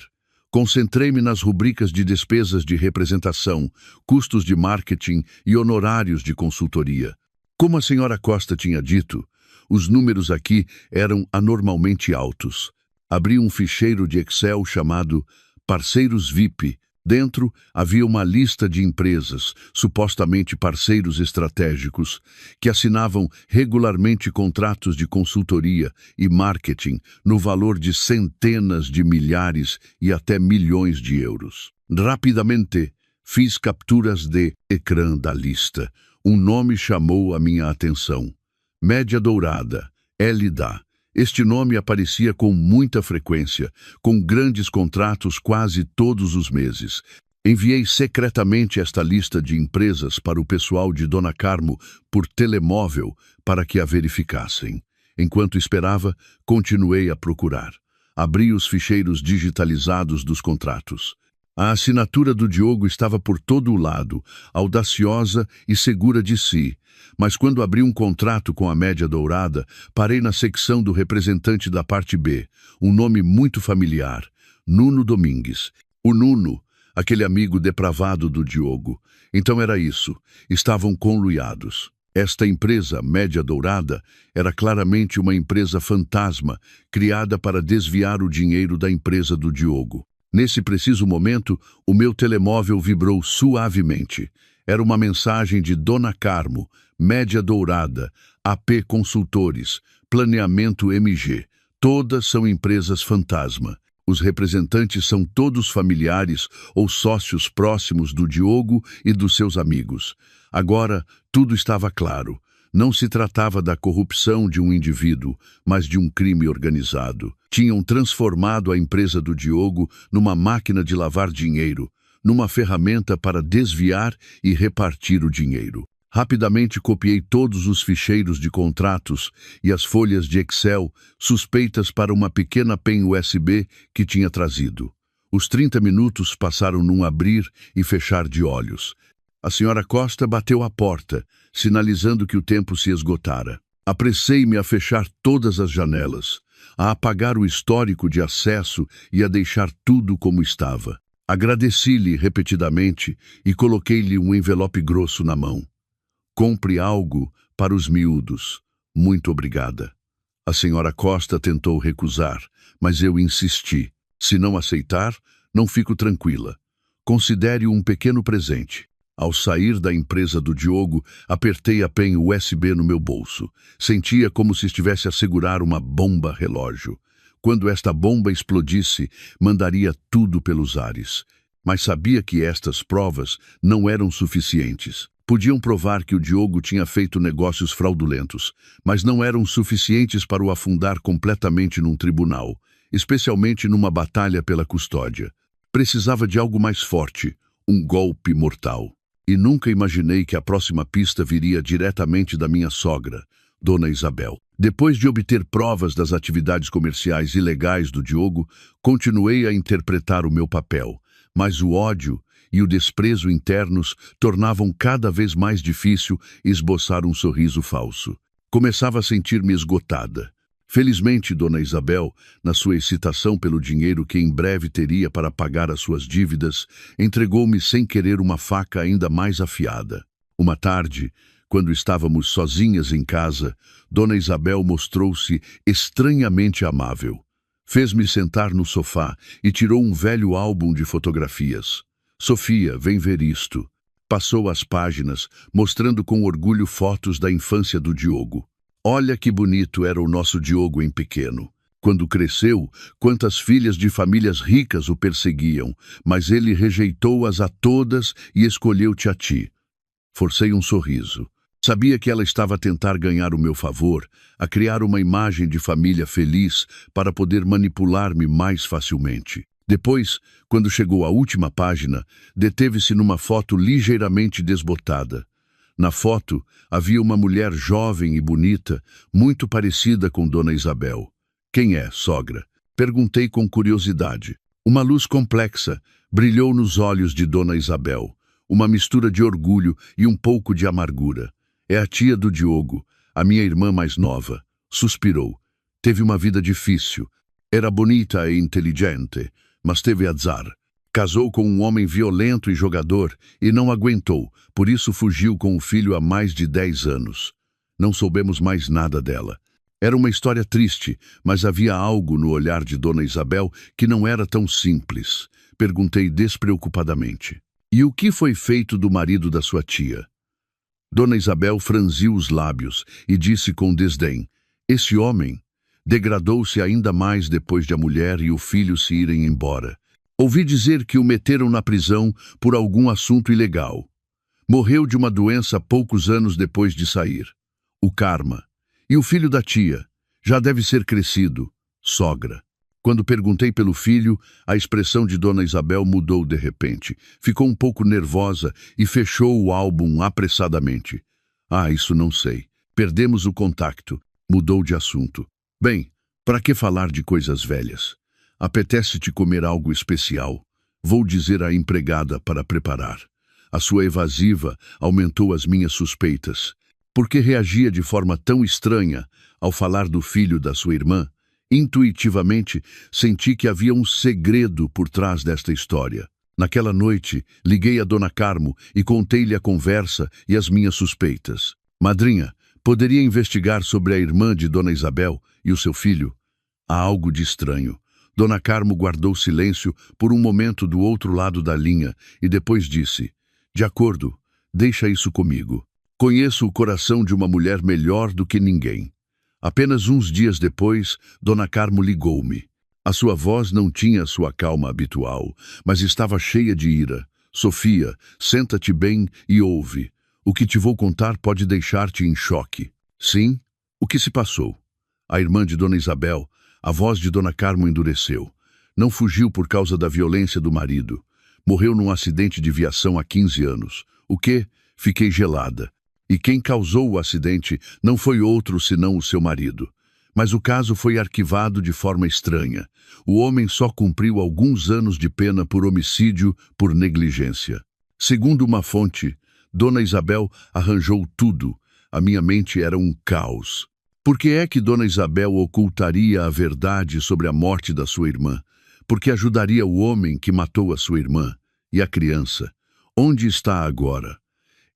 Concentrei-me nas rubricas de despesas de representação, custos de marketing e honorários de consultoria. Como a senhora Costa tinha dito, os números aqui eram anormalmente altos. Abri um ficheiro de Excel chamado Parceiros VIP. Dentro havia uma lista de empresas, supostamente parceiros estratégicos, que assinavam regularmente contratos de consultoria e marketing no valor de centenas de milhares e até milhões de euros. Rapidamente, fiz capturas de ecrã da lista. Um nome chamou a minha atenção. Média Dourada, LDA. Este nome aparecia com muita frequência, com grandes contratos quase todos os meses. Enviei secretamente esta lista de empresas para o pessoal de Dona Carmo por telemóvel para que a verificassem. Enquanto esperava, continuei a procurar. Abri os ficheiros digitalizados dos contratos. A assinatura do Diogo estava por todo o lado, audaciosa e segura de si. Mas quando abri um contrato com a Média Dourada, parei na secção do representante da parte B, um nome muito familiar, Nuno Domingues. O Nuno, aquele amigo depravado do Diogo. Então era isso, estavam conluiados. Esta empresa, Média Dourada, era claramente uma empresa fantasma, criada para desviar o dinheiro da empresa do Diogo. Nesse preciso momento, o meu telemóvel vibrou suavemente. Era uma mensagem de Dona Carmo, Média Dourada, AP Consultores, Planeamento MG. Todas são empresas fantasma. Os representantes são todos familiares ou sócios próximos do Diogo e dos seus amigos. Agora, tudo estava claro. Não se tratava da corrupção de um indivíduo, mas de um crime organizado. Tinham transformado a empresa do Diogo numa máquina de lavar dinheiro, numa ferramenta para desviar e repartir o dinheiro. Rapidamente copiei todos os ficheiros de contratos e as folhas de Excel suspeitas para uma pequena pen USB que tinha trazido. Os 30 minutos passaram num abrir e fechar de olhos. A senhora Costa bateu à porta, sinalizando que o tempo se esgotara. Apressei-me a fechar todas as janelas, a apagar o histórico de acesso e a deixar tudo como estava. Agradeci-lhe repetidamente e coloquei-lhe um envelope grosso na mão. Compre algo para os miúdos. Muito obrigada. A senhora Costa tentou recusar, mas eu insisti. Se não aceitar, não fico tranquila. Considere-o um pequeno presente. Ao sair da empresa do Diogo, apertei a pen USB no meu bolso. Sentia como se estivesse a segurar uma bomba relógio. Quando esta bomba explodisse, mandaria tudo pelos ares. Mas sabia que estas provas não eram suficientes. Podiam provar que o Diogo tinha feito negócios fraudulentos, mas não eram suficientes para o afundar completamente num tribunal, especialmente numa batalha pela custódia. Precisava de algo mais forte, um golpe mortal. E nunca imaginei que a próxima pista viria diretamente da minha sogra, Dona Isabel. Depois de obter provas das atividades comerciais ilegais do Diogo, continuei a interpretar o meu papel, mas o ódio e o desprezo internos tornavam cada vez mais difícil esboçar um sorriso falso. Começava a sentir-me esgotada. Felizmente, Dona Isabel, na sua excitação pelo dinheiro que em breve teria para pagar as suas dívidas, entregou-me sem querer uma faca ainda mais afiada. Uma tarde, quando estávamos sozinhas em casa, Dona Isabel mostrou-se estranhamente amável. Fez-me sentar no sofá e tirou um velho álbum de fotografias. Sofia, vem ver isto. Passou as páginas, mostrando com orgulho fotos da infância do Diogo. Olha que bonito era o nosso Diogo em pequeno. Quando cresceu, quantas filhas de famílias ricas o perseguiam, mas ele rejeitou-as a todas e escolheu-te a ti. Forcei um sorriso. Sabia que ela estava a tentar ganhar o meu favor, a criar uma imagem de família feliz para poder manipular-me mais facilmente. Depois, quando chegou à última página, deteve-se numa foto ligeiramente desbotada. Na foto, havia uma mulher jovem e bonita, muito parecida com Dona Isabel. Quem é, sogra? Perguntei com curiosidade. Uma luz complexa brilhou nos olhos de Dona Isabel, uma mistura de orgulho e um pouco de amargura. É a tia do Diogo, a minha irmã mais nova. Suspirou. Teve uma vida difícil. Era bonita e inteligente, mas teve azar. Casou com um homem violento e jogador e não aguentou, por isso fugiu com o filho há mais de 10 anos. Não soubemos mais nada dela. Era uma história triste, mas havia algo no olhar de Dona Isabel que não era tão simples. Perguntei despreocupadamente. E o que foi feito do marido da sua tia? Dona Isabel franziu os lábios e disse com desdém: esse homem degradou-se ainda mais depois de a mulher e o filho se irem embora. Ouvi dizer que o meteram na prisão por algum assunto ilegal. Morreu de uma doença poucos anos depois de sair. O karma. E o filho da tia? Já deve ser crescido. Sogra. Quando perguntei pelo filho, a expressão de Dona Isabel mudou de repente. Ficou um pouco nervosa e fechou o álbum apressadamente. Ah, isso não sei. Perdemos o contato. Mudou de assunto. Bem, para que falar de coisas velhas? Apetece-te comer algo especial? Vou dizer à empregada para preparar. A sua evasiva aumentou as minhas suspeitas. Por que reagia de forma tão estranha ao falar do filho da sua irmã? Intuitivamente, senti que havia um segredo por trás desta história. Naquela noite, liguei a Dona Carmo e contei-lhe a conversa e as minhas suspeitas. Madrinha, poderia investigar sobre a irmã de Dona Isabel e o seu filho? Há algo de estranho. Dona Carmo guardou silêncio por um momento do outro lado da linha e depois disse: de acordo, deixa isso comigo. Conheço o coração de uma mulher melhor do que ninguém. Apenas uns dias depois, Dona Carmo ligou-me. A sua voz não tinha sua calma habitual, mas estava cheia de ira. Sofia, senta-te bem e ouve. O que te vou contar pode deixar-te em choque. Sim? O que se passou? A irmã de Dona Isabel, a voz de Dona Carmo endureceu. Não fugiu por causa da violência do marido. Morreu num acidente de viação há 15 anos. O quê? Fiquei gelada. E quem causou o acidente não foi outro senão o seu marido. Mas o caso foi arquivado de forma estranha. O homem só cumpriu alguns anos de pena por homicídio por negligência. Segundo uma fonte, Dona Isabel arranjou tudo. A minha mente era um caos. Por que é que Dona Isabel ocultaria a verdade sobre a morte da sua irmã? Porque ajudaria o homem que matou a sua irmã. E a criança? Onde está agora?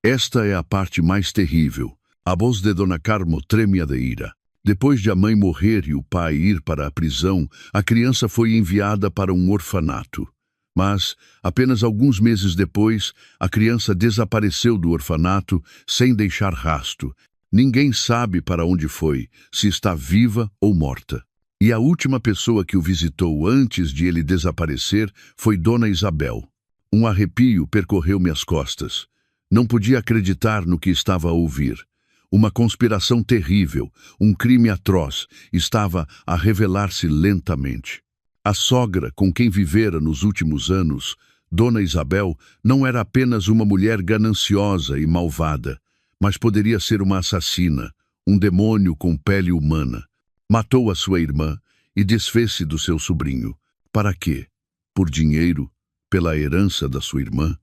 Esta é a parte mais terrível. A voz de Dona Carmo tremia de ira. Depois de a mãe morrer e o pai ir para a prisão, a criança foi enviada para um orfanato. Mas, apenas alguns meses depois, a criança desapareceu do orfanato sem deixar rastro. Ninguém sabe para onde foi, se está viva ou morta. E a última pessoa que o visitou antes de ele desaparecer foi Dona Isabel. Um arrepio percorreu minhas costas. Não podia acreditar no que estava a ouvir. Uma conspiração terrível, um crime atroz, estava a revelar-se lentamente. A sogra com quem vivera nos últimos anos, Dona Isabel, não era apenas uma mulher gananciosa e malvada, mas poderia ser uma assassina, um demônio com pele humana. Matou a sua irmã e desfez-se do seu sobrinho. Para quê? Por dinheiro? Pela herança da sua irmã?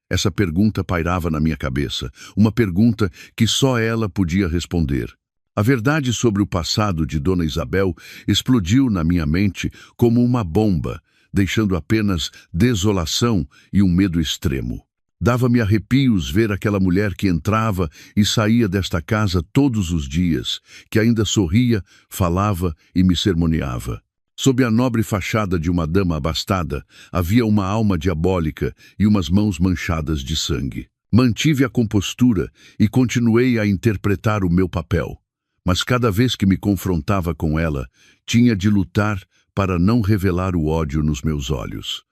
Essa pergunta pairava na minha cabeça, uma pergunta que só ela podia responder. A verdade sobre o passado de Dona Isabel explodiu na minha mente como uma bomba, deixando apenas desolação e um medo extremo. Dava-me arrepios ver aquela mulher que entrava e saía desta casa todos os dias, que ainda sorria, falava e me sermoneava. Sob a nobre fachada de uma dama abastada, havia uma alma diabólica e umas mãos manchadas de sangue. Mantive a compostura e continuei a interpretar o meu papel. Mas cada vez que me confrontava com ela, tinha de lutar para não revelar o ódio nos meus olhos.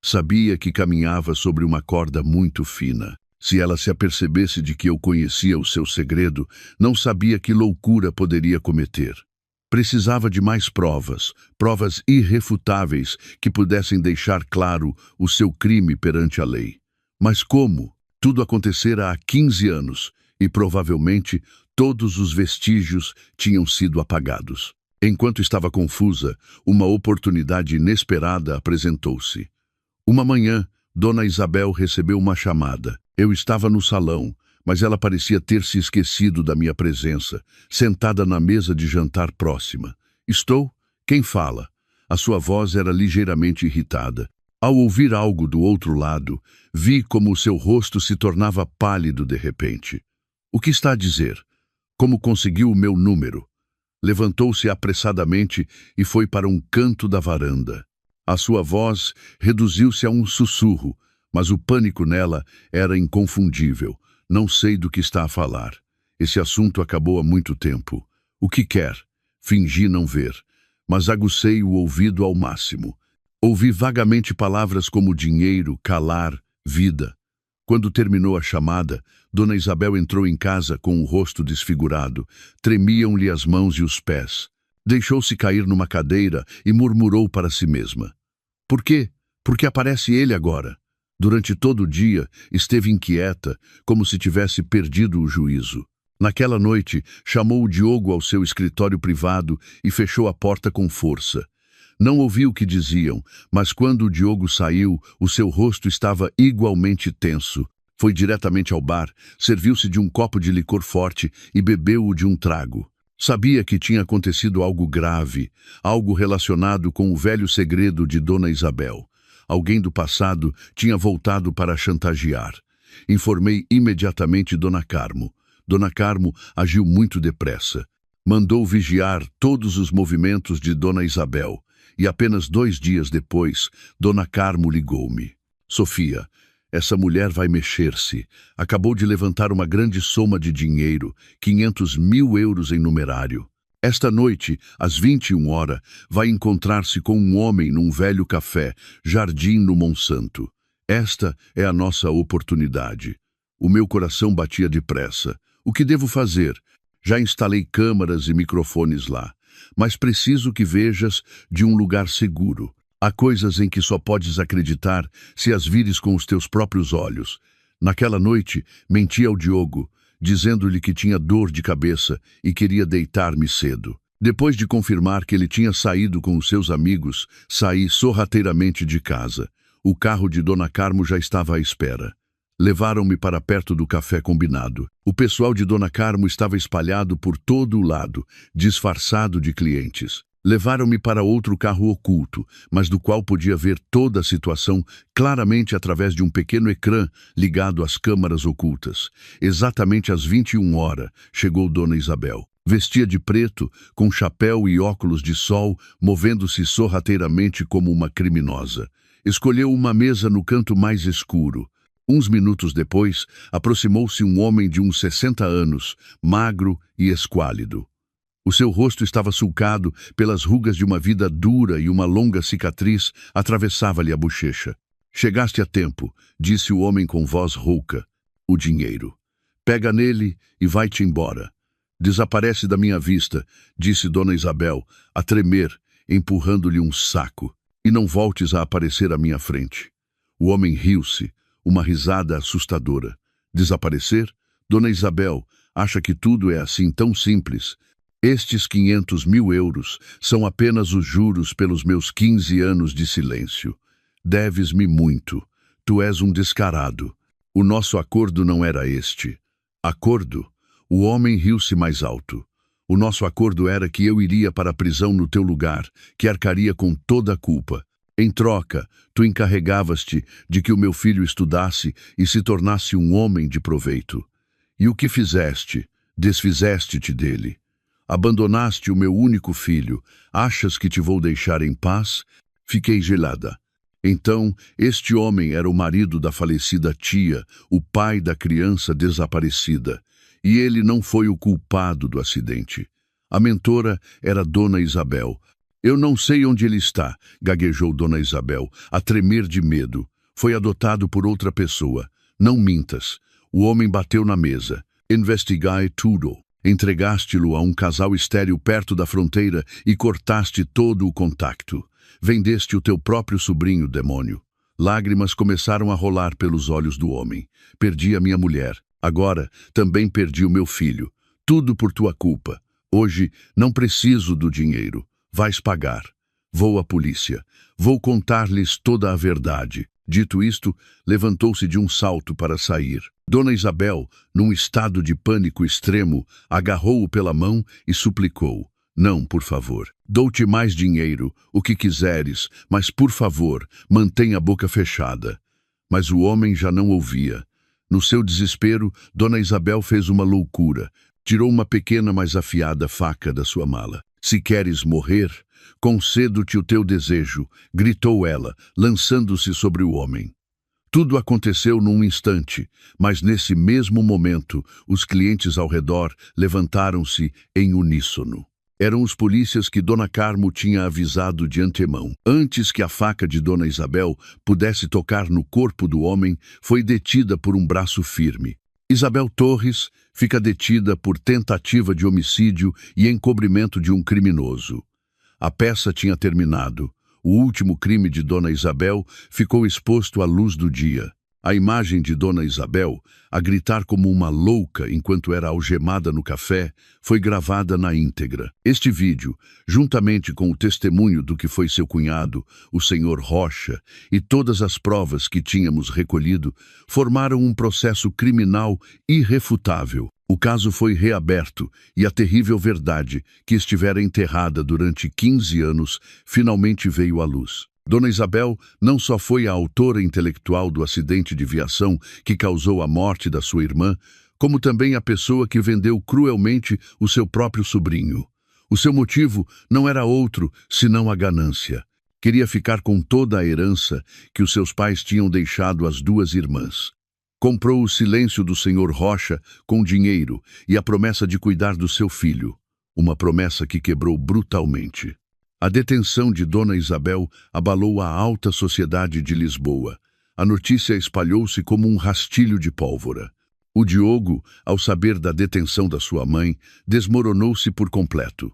Sabia que caminhava sobre uma corda muito fina. Se ela se apercebesse de que eu conhecia o seu segredo, não sabia que loucura poderia cometer. Precisava de mais provas, provas irrefutáveis que pudessem deixar claro o seu crime perante a lei. Mas como? Tudo acontecera há 15 anos e provavelmente todos os vestígios tinham sido apagados. Enquanto estava confusa, uma oportunidade inesperada apresentou-se. Uma manhã, Dona Isabel recebeu uma chamada. Eu estava no salão, mas ela parecia ter se esquecido da minha presença, sentada na mesa de jantar próxima. Estou? Quem fala? A sua voz era ligeiramente irritada. Ao ouvir algo do outro lado, vi como o seu rosto se tornava pálido de repente. O que está a dizer? Como conseguiu o meu número? Levantou-se apressadamente e foi para um canto da varanda. A sua voz reduziu-se a um sussurro, mas o pânico nela era inconfundível. Não sei do que está a falar. Esse assunto acabou há muito tempo. O que quer? Fingi não ver, mas agucei o ouvido ao máximo. Ouvi vagamente palavras como dinheiro, calar, vida. Quando terminou a chamada, Dona Isabel entrou em casa com o rosto desfigurado. Tremiam-lhe as mãos e os pés. Deixou-se cair numa cadeira e murmurou para si mesma. Por quê? Porque aparece ele agora. Durante todo o dia, esteve inquieta, como se tivesse perdido o juízo. Naquela noite, chamou o Diogo ao seu escritório privado e fechou a porta com força. Não ouvi o que diziam, mas quando o Diogo saiu, o seu rosto estava igualmente tenso. Foi diretamente ao bar, serviu-se de um copo de licor forte e bebeu-o de um trago. Sabia que tinha acontecido algo grave, algo relacionado com o velho segredo de Dona Isabel. Alguém do passado tinha voltado para chantagear. Informei imediatamente Dona Carmo. Dona Carmo agiu muito depressa. Mandou vigiar todos os movimentos de Dona Isabel. E apenas 2 dias depois, Dona Carmo ligou-me. Sofia, essa mulher vai mexer-se. Acabou de levantar uma grande soma de dinheiro, 500 mil euros em numerário. Esta noite, às 21 horas, vai encontrar-se com um homem num velho café, Jardim no Monsanto. Esta é a nossa oportunidade. O meu coração batia depressa. O que devo fazer? Já instalei câmaras e microfones lá. Mas preciso que vejas de um lugar seguro. Há coisas em que só podes acreditar se as vires com os teus próprios olhos. Naquela noite, menti ao Diogo, dizendo-lhe que tinha dor de cabeça e queria deitar-me cedo. Depois de confirmar que ele tinha saído com os seus amigos, saí sorrateiramente de casa. O carro de Dona Carmo já estava à espera. Levaram-me para perto do café combinado. O pessoal de Dona Carmo estava espalhado por todo o lado, disfarçado de clientes. Levaram-me para outro carro oculto, mas do qual podia ver toda a situação claramente através de um pequeno ecrã ligado às câmaras ocultas. Exatamente às 21 horas, chegou Dona Isabel. Vestia de preto, com chapéu e óculos de sol, movendo-se sorrateiramente como uma criminosa. Escolheu uma mesa no canto mais escuro. Uns minutos depois, aproximou-se um homem de uns 60 anos, magro e esquálido. O seu rosto estava sulcado pelas rugas de uma vida dura e uma longa cicatriz atravessava-lhe a bochecha. Chegaste a tempo, disse o homem com voz rouca. O dinheiro. Pega nele e vai-te embora. Desaparece da minha vista, disse Dona Isabel, a tremer, empurrando-lhe um saco. E não voltes a aparecer à minha frente. O homem riu-se, uma risada assustadora. Desaparecer? Dona Isabel, acha que tudo é assim tão simples? Estes 500 mil euros são apenas os juros pelos meus 15 anos de silêncio. Deves-me muito. Tu és um descarado. O nosso acordo não era este. Acordo? O homem riu-se mais alto. O nosso acordo era que eu iria para a prisão no teu lugar, que arcaria com toda a culpa. Em troca, tu encarregavas-te de que o meu filho estudasse e se tornasse um homem de proveito. E o que fizeste? Desfizeste-te dele. Abandonaste o meu único filho. Achas que te vou deixar em paz? Fiquei gelada. Então, este homem era o marido da falecida tia, o pai da criança desaparecida. E ele não foi o culpado do acidente. A mentora era Dona Isabel. Eu não sei onde ele está, gaguejou Dona Isabel, a tremer de medo. Foi adotado por outra pessoa. Não mintas. O homem bateu na mesa. Investigai tudo. Entregaste-lo a um casal estéril perto da fronteira e cortaste todo o contacto. Vendeste o teu próprio sobrinho, demônio. Lágrimas começaram a rolar pelos olhos do homem. Perdi a minha mulher. Agora também perdi o meu filho. Tudo por tua culpa. Hoje não preciso do dinheiro. Vais pagar. Vou à polícia. Vou contar-lhes toda a verdade. Dito isto, levantou-se de um salto para sair. Dona Isabel, num estado de pânico extremo, agarrou-o pela mão e suplicou. Não, por favor. Dou-te mais dinheiro, o que quiseres, mas, por favor, mantenha a boca fechada. Mas o homem já não ouvia. No seu desespero, Dona Isabel fez uma loucura. Tirou uma pequena, mas afiada faca da sua mala. Se queres morrer, concedo-te o teu desejo, gritou ela, lançando-se sobre o homem. Tudo aconteceu num instante, mas nesse mesmo momento, os clientes ao redor levantaram-se em uníssono. Eram os polícias que Dona Carmo tinha avisado de antemão. Antes que a faca de Dona Isabel pudesse tocar no corpo do homem, foi detida por um braço firme. Isabel Torres fica detida por tentativa de homicídio e encobrimento de um criminoso. A peça tinha terminado. O último crime de Dona Isabel ficou exposto à luz do dia. A imagem de Dona Isabel, a gritar como uma louca enquanto era algemada no café, foi gravada na íntegra. Este vídeo, juntamente com o testemunho do que foi seu cunhado, o Sr. Rocha, e todas as provas que tínhamos recolhido, formaram um processo criminal irrefutável. O caso foi reaberto e a terrível verdade, que estivera enterrada durante 15 anos, finalmente veio à luz. Dona Isabel não só foi a autora intelectual do acidente de viação que causou a morte da sua irmã, como também a pessoa que vendeu cruelmente o seu próprio sobrinho. O seu motivo não era outro senão a ganância. Queria ficar com toda a herança que os seus pais tinham deixado às duas irmãs. Comprou o silêncio do Sr. Rocha com dinheiro e a promessa de cuidar do seu filho. uma promessa que quebrou brutalmente. A detenção de Dona Isabel abalou a alta sociedade de Lisboa. A notícia espalhou-se como um rastilho de pólvora. O Diogo, ao saber da detenção da sua mãe, desmoronou-se por completo.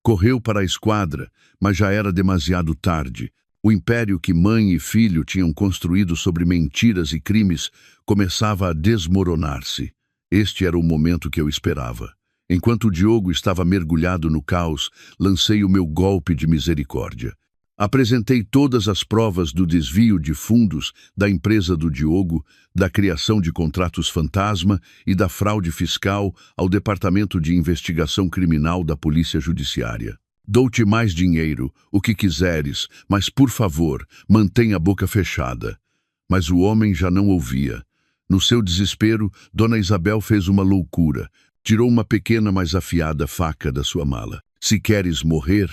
Correu para a esquadra, mas já era demasiado tarde. O império que mãe e filho tinham construído sobre mentiras e crimes começava a desmoronar-se. Este era o momento que eu esperava. Enquanto o Diogo estava mergulhado no caos, lancei o meu golpe de misericórdia. Apresentei todas as provas do desvio de fundos da empresa do Diogo, da criação de contratos fantasma e da fraude fiscal ao Departamento de Investigação Criminal da Polícia Judiciária. Dou-te mais dinheiro, o que quiseres, mas, por favor, mantenha a boca fechada. Mas o homem já não ouvia. No seu desespero, Dona Isabel fez uma loucura. Tirou uma pequena, mas afiada faca da sua mala. Se queres morrer,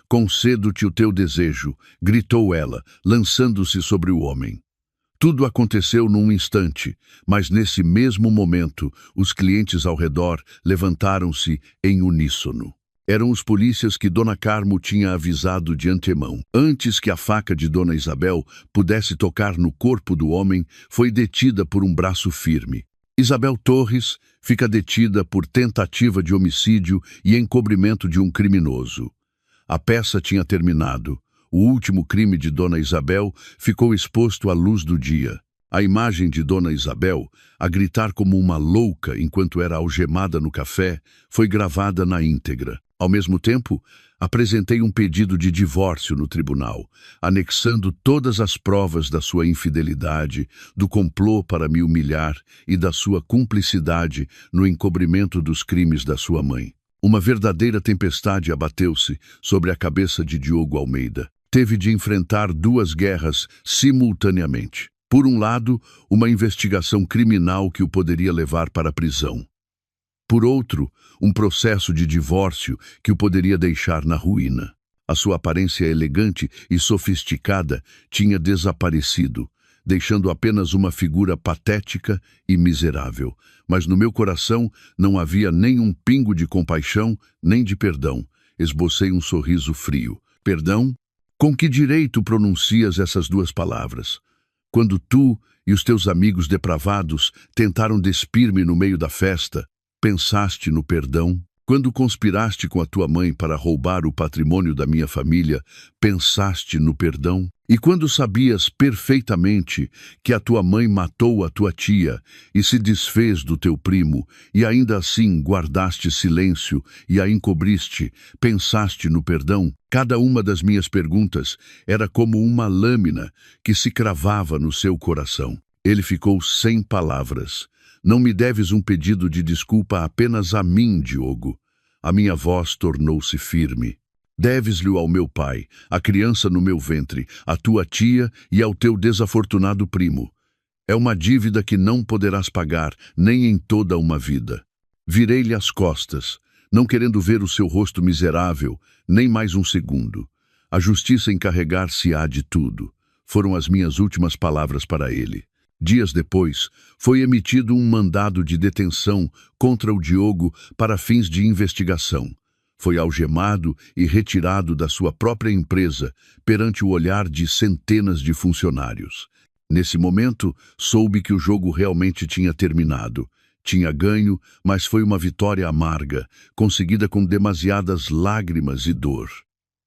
concedo-te o teu desejo, gritou ela, lançando-se sobre o homem. Tudo aconteceu num instante, mas nesse mesmo momento, os clientes ao redor levantaram-se em uníssono. Eram os polícias que Dona Carmo tinha avisado de antemão. Antes que a faca de Dona Isabel pudesse tocar no corpo do homem, foi detida por um braço firme. Isabel Torres fica detida por tentativa de homicídio e encobrimento de um criminoso. A peça tinha terminado. O último crime de Dona Isabel ficou exposto à luz do dia. A imagem de Dona Isabel, a gritar como uma louca enquanto era algemada no café, foi gravada na íntegra. Ao mesmo tempo, apresentei um pedido de divórcio no tribunal, anexando todas as provas da sua infidelidade, do complô para me humilhar e da sua cumplicidade no encobrimento dos crimes da sua mãe. Uma verdadeira tempestade abateu-se sobre a cabeça de Diogo Almeida. Teve de enfrentar duas guerras simultaneamente. Por um lado, uma investigação criminal que o poderia levar para a prisão. Por outro, um processo de divórcio que o poderia deixar na ruína. A sua aparência elegante e sofisticada tinha desaparecido, deixando apenas uma figura patética e miserável. Mas no meu coração não havia nem um pingo de compaixão, nem de perdão. Esbocei um sorriso frio. Perdão? Com que direito pronuncias essas duas palavras? Quando tu e os teus amigos depravados tentaram despir-me no meio da festa, pensaste no perdão? Quando conspiraste com a tua mãe para roubar o patrimônio da minha família, pensaste no perdão? E quando sabias perfeitamente que a tua mãe matou a tua tia e se desfez do teu primo, e ainda assim guardaste silêncio e a encobriste, pensaste no perdão? Cada uma das minhas perguntas era como uma lâmina que se cravava no seu coração. Ele ficou sem palavras. Não me deves um pedido de desculpa apenas a mim, Diogo. A minha voz tornou-se firme. Deves-lhe ao meu pai, a criança no meu ventre, à tua tia e ao teu desafortunado primo. É uma dívida que não poderás pagar, nem em toda uma vida. Virei-lhe as costas, não querendo ver o seu rosto miserável, nem mais um segundo. A justiça encarregar-se-á de tudo. Foram as minhas últimas palavras para ele. Dias depois, foi emitido um mandado de detenção contra o Diogo para fins de investigação. Foi algemado e retirado da sua própria empresa perante o olhar de centenas de funcionários. Nesse momento, soube que o jogo realmente tinha terminado. Tinha ganho, mas foi uma vitória amarga, conseguida com demasiadas lágrimas e dor.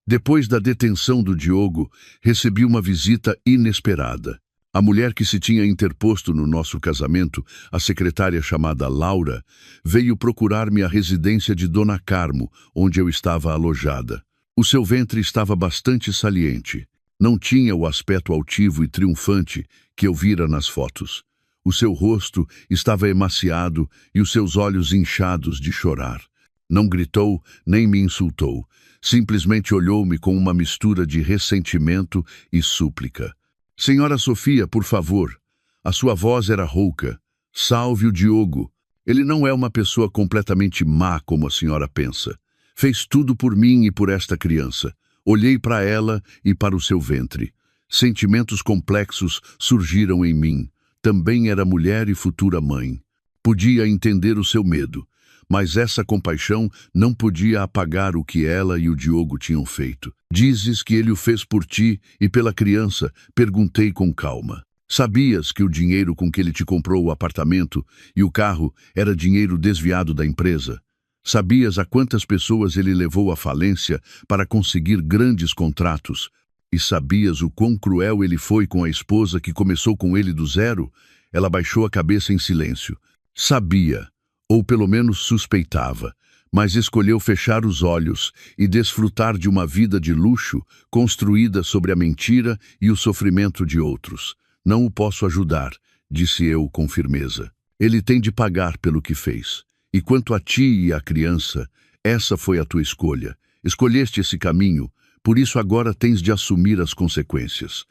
Depois da detenção do Diogo, recebi uma visita inesperada. A mulher que se tinha interposto no nosso casamento, a secretária chamada Laura, veio procurar-me à residência de Dona Carmo, onde eu estava alojada. O seu ventre estava bastante saliente. Não tinha o aspecto altivo e triunfante que eu vira nas fotos. O seu rosto estava emaciado e os seus olhos inchados de chorar. Não gritou nem me insultou. Simplesmente olhou-me com uma mistura de ressentimento e súplica. Senhora Sofia, por favor. A sua voz era rouca. Salve o Diogo. Ele não é uma pessoa completamente má como a senhora pensa. Fez tudo por mim e por esta criança. Olhei para ela e para o seu ventre. Sentimentos complexos surgiram em mim. Também era mulher e futura mãe. Podia entender o seu medo, Mas essa compaixão não podia apagar o que ela e o Diogo tinham feito. Dizes que ele o fez por ti e pela criança, perguntei com calma. Sabias que o dinheiro com que ele te comprou o apartamento e o carro era dinheiro desviado da empresa? Sabias a quantas pessoas ele levou à falência para conseguir grandes contratos? E sabias o quão cruel ele foi com a esposa que começou com ele do zero? Ela baixou a cabeça em silêncio. Sabia, ou pelo menos suspeitava, mas escolheu fechar os olhos e desfrutar de uma vida de luxo construída sobre a mentira e o sofrimento de outros. Não o posso ajudar, disse eu com firmeza. Ele tem de pagar pelo que fez. E quanto a ti e à criança, essa foi a tua escolha. Escolheste esse caminho, por isso agora tens de assumir as consequências.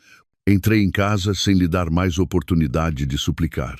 Entrei em casa sem lhe dar mais oportunidade de suplicar.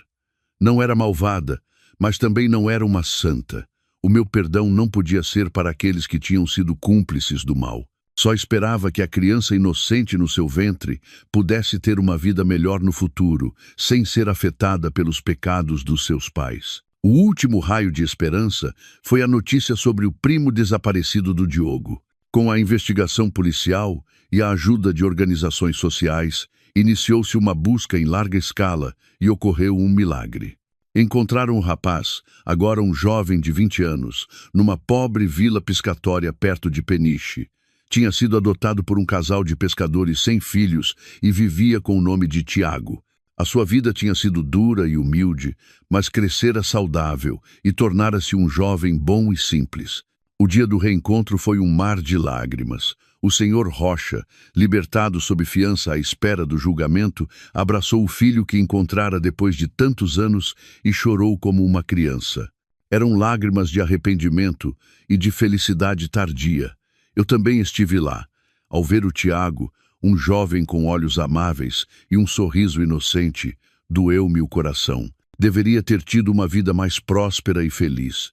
Não era malvada, mas também não era uma santa. O meu perdão não podia ser para aqueles que tinham sido cúmplices do mal. Só esperava que a criança inocente no seu ventre pudesse ter uma vida melhor no futuro, sem ser afetada pelos pecados dos seus pais. O último raio de esperança foi a notícia sobre o primo desaparecido do Diogo. Com a investigação policial e a ajuda de organizações sociais, iniciou-se uma busca em larga escala e ocorreu um milagre. Encontraram o rapaz, agora um jovem de 20 anos, numa pobre vila pescatória perto de Peniche. Tinha sido adotado por um casal de pescadores sem filhos e vivia com o nome de Tiago. A sua vida tinha sido dura e humilde, mas crescera saudável e tornara-se um jovem bom e simples. O dia do reencontro foi um mar de lágrimas. O senhor Rocha, libertado sob fiança à espera do julgamento, abraçou o filho que encontrara depois de tantos anos e chorou como uma criança. Eram lágrimas de arrependimento e de felicidade tardia. Eu também estive lá. Ao ver o Tiago, um jovem com olhos amáveis e um sorriso inocente, doeu-me o coração. Deveria ter tido uma vida mais próspera e feliz.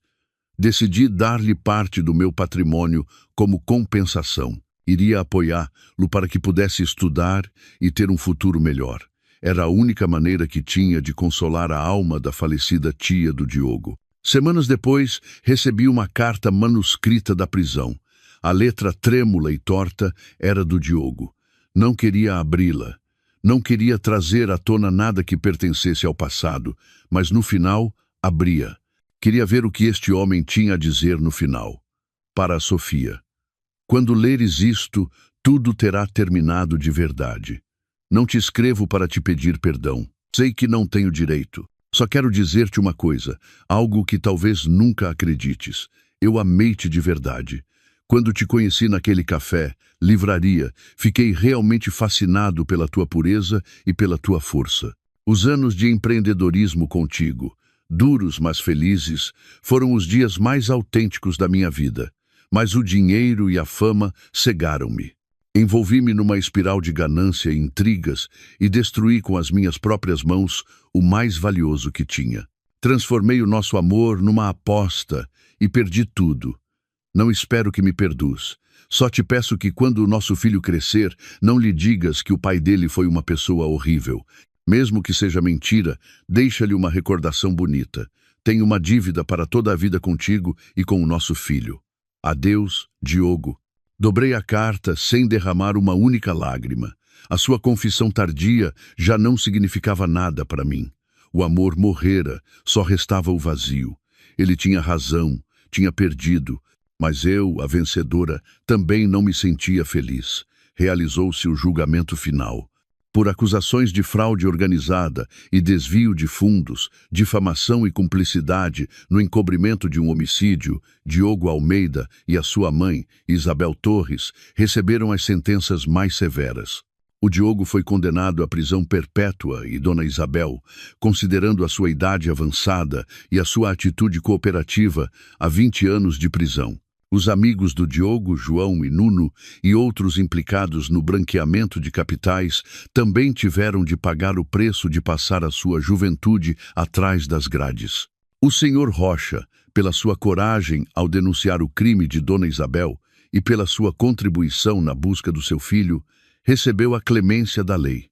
Decidi dar-lhe parte do meu patrimônio como compensação. Iria apoiá-lo para que pudesse estudar e ter um futuro melhor. Era a única maneira que tinha de consolar a alma da falecida tia do Diogo. Semanas depois, recebi uma carta manuscrita da prisão. A letra trêmula e torta era do Diogo. Não queria abri-la. Não queria trazer à tona nada que pertencesse ao passado, mas no final, abria. Queria ver o que este homem tinha a dizer no final. Para a Sofia. Quando leres isto, tudo terá terminado de verdade. Não te escrevo para te pedir perdão. Sei que não tenho direito. Só quero dizer-te uma coisa, algo que talvez nunca acredites. Eu amei-te de verdade. Quando te conheci naquele café, livraria, fiquei realmente fascinado pela tua pureza e pela tua força. Os anos de empreendedorismo contigo, duros mas felizes, foram os dias mais autênticos da minha vida. Mas o dinheiro e a fama cegaram-me. Envolvi-me numa espiral de ganância e intrigas e destruí com as minhas próprias mãos o mais valioso que tinha. Transformei o nosso amor numa aposta e perdi tudo. Não espero que me perdoes. Só te peço que quando o nosso filho crescer, não lhe digas que o pai dele foi uma pessoa horrível. Mesmo que seja mentira, deixa-lhe uma recordação bonita. Tenho uma dívida para toda a vida contigo e com o nosso filho. Adeus, Diogo. Dobrei a carta sem derramar uma única lágrima. A sua confissão tardia já não significava nada para mim. O amor morrera, só restava o vazio. Ele tinha razão, tinha perdido, mas eu, a vencedora, também não me sentia feliz. Realizou-se o julgamento final. Por acusações de fraude organizada e desvio de fundos, difamação e cumplicidade no encobrimento de um homicídio, Diogo Almeida e a sua mãe, Isabel Torres, receberam as sentenças mais severas. O Diogo foi condenado à prisão perpétua e Dona Isabel, considerando a sua idade avançada e a sua atitude cooperativa, a 20 anos de prisão. Os amigos do Diogo, João e Nuno, e outros implicados no branqueamento de capitais, também tiveram de pagar o preço de passar a sua juventude atrás das grades. O senhor Rocha, pela sua coragem ao denunciar o crime de Dona Isabel e pela sua contribuição na busca do seu filho, recebeu a clemência da lei.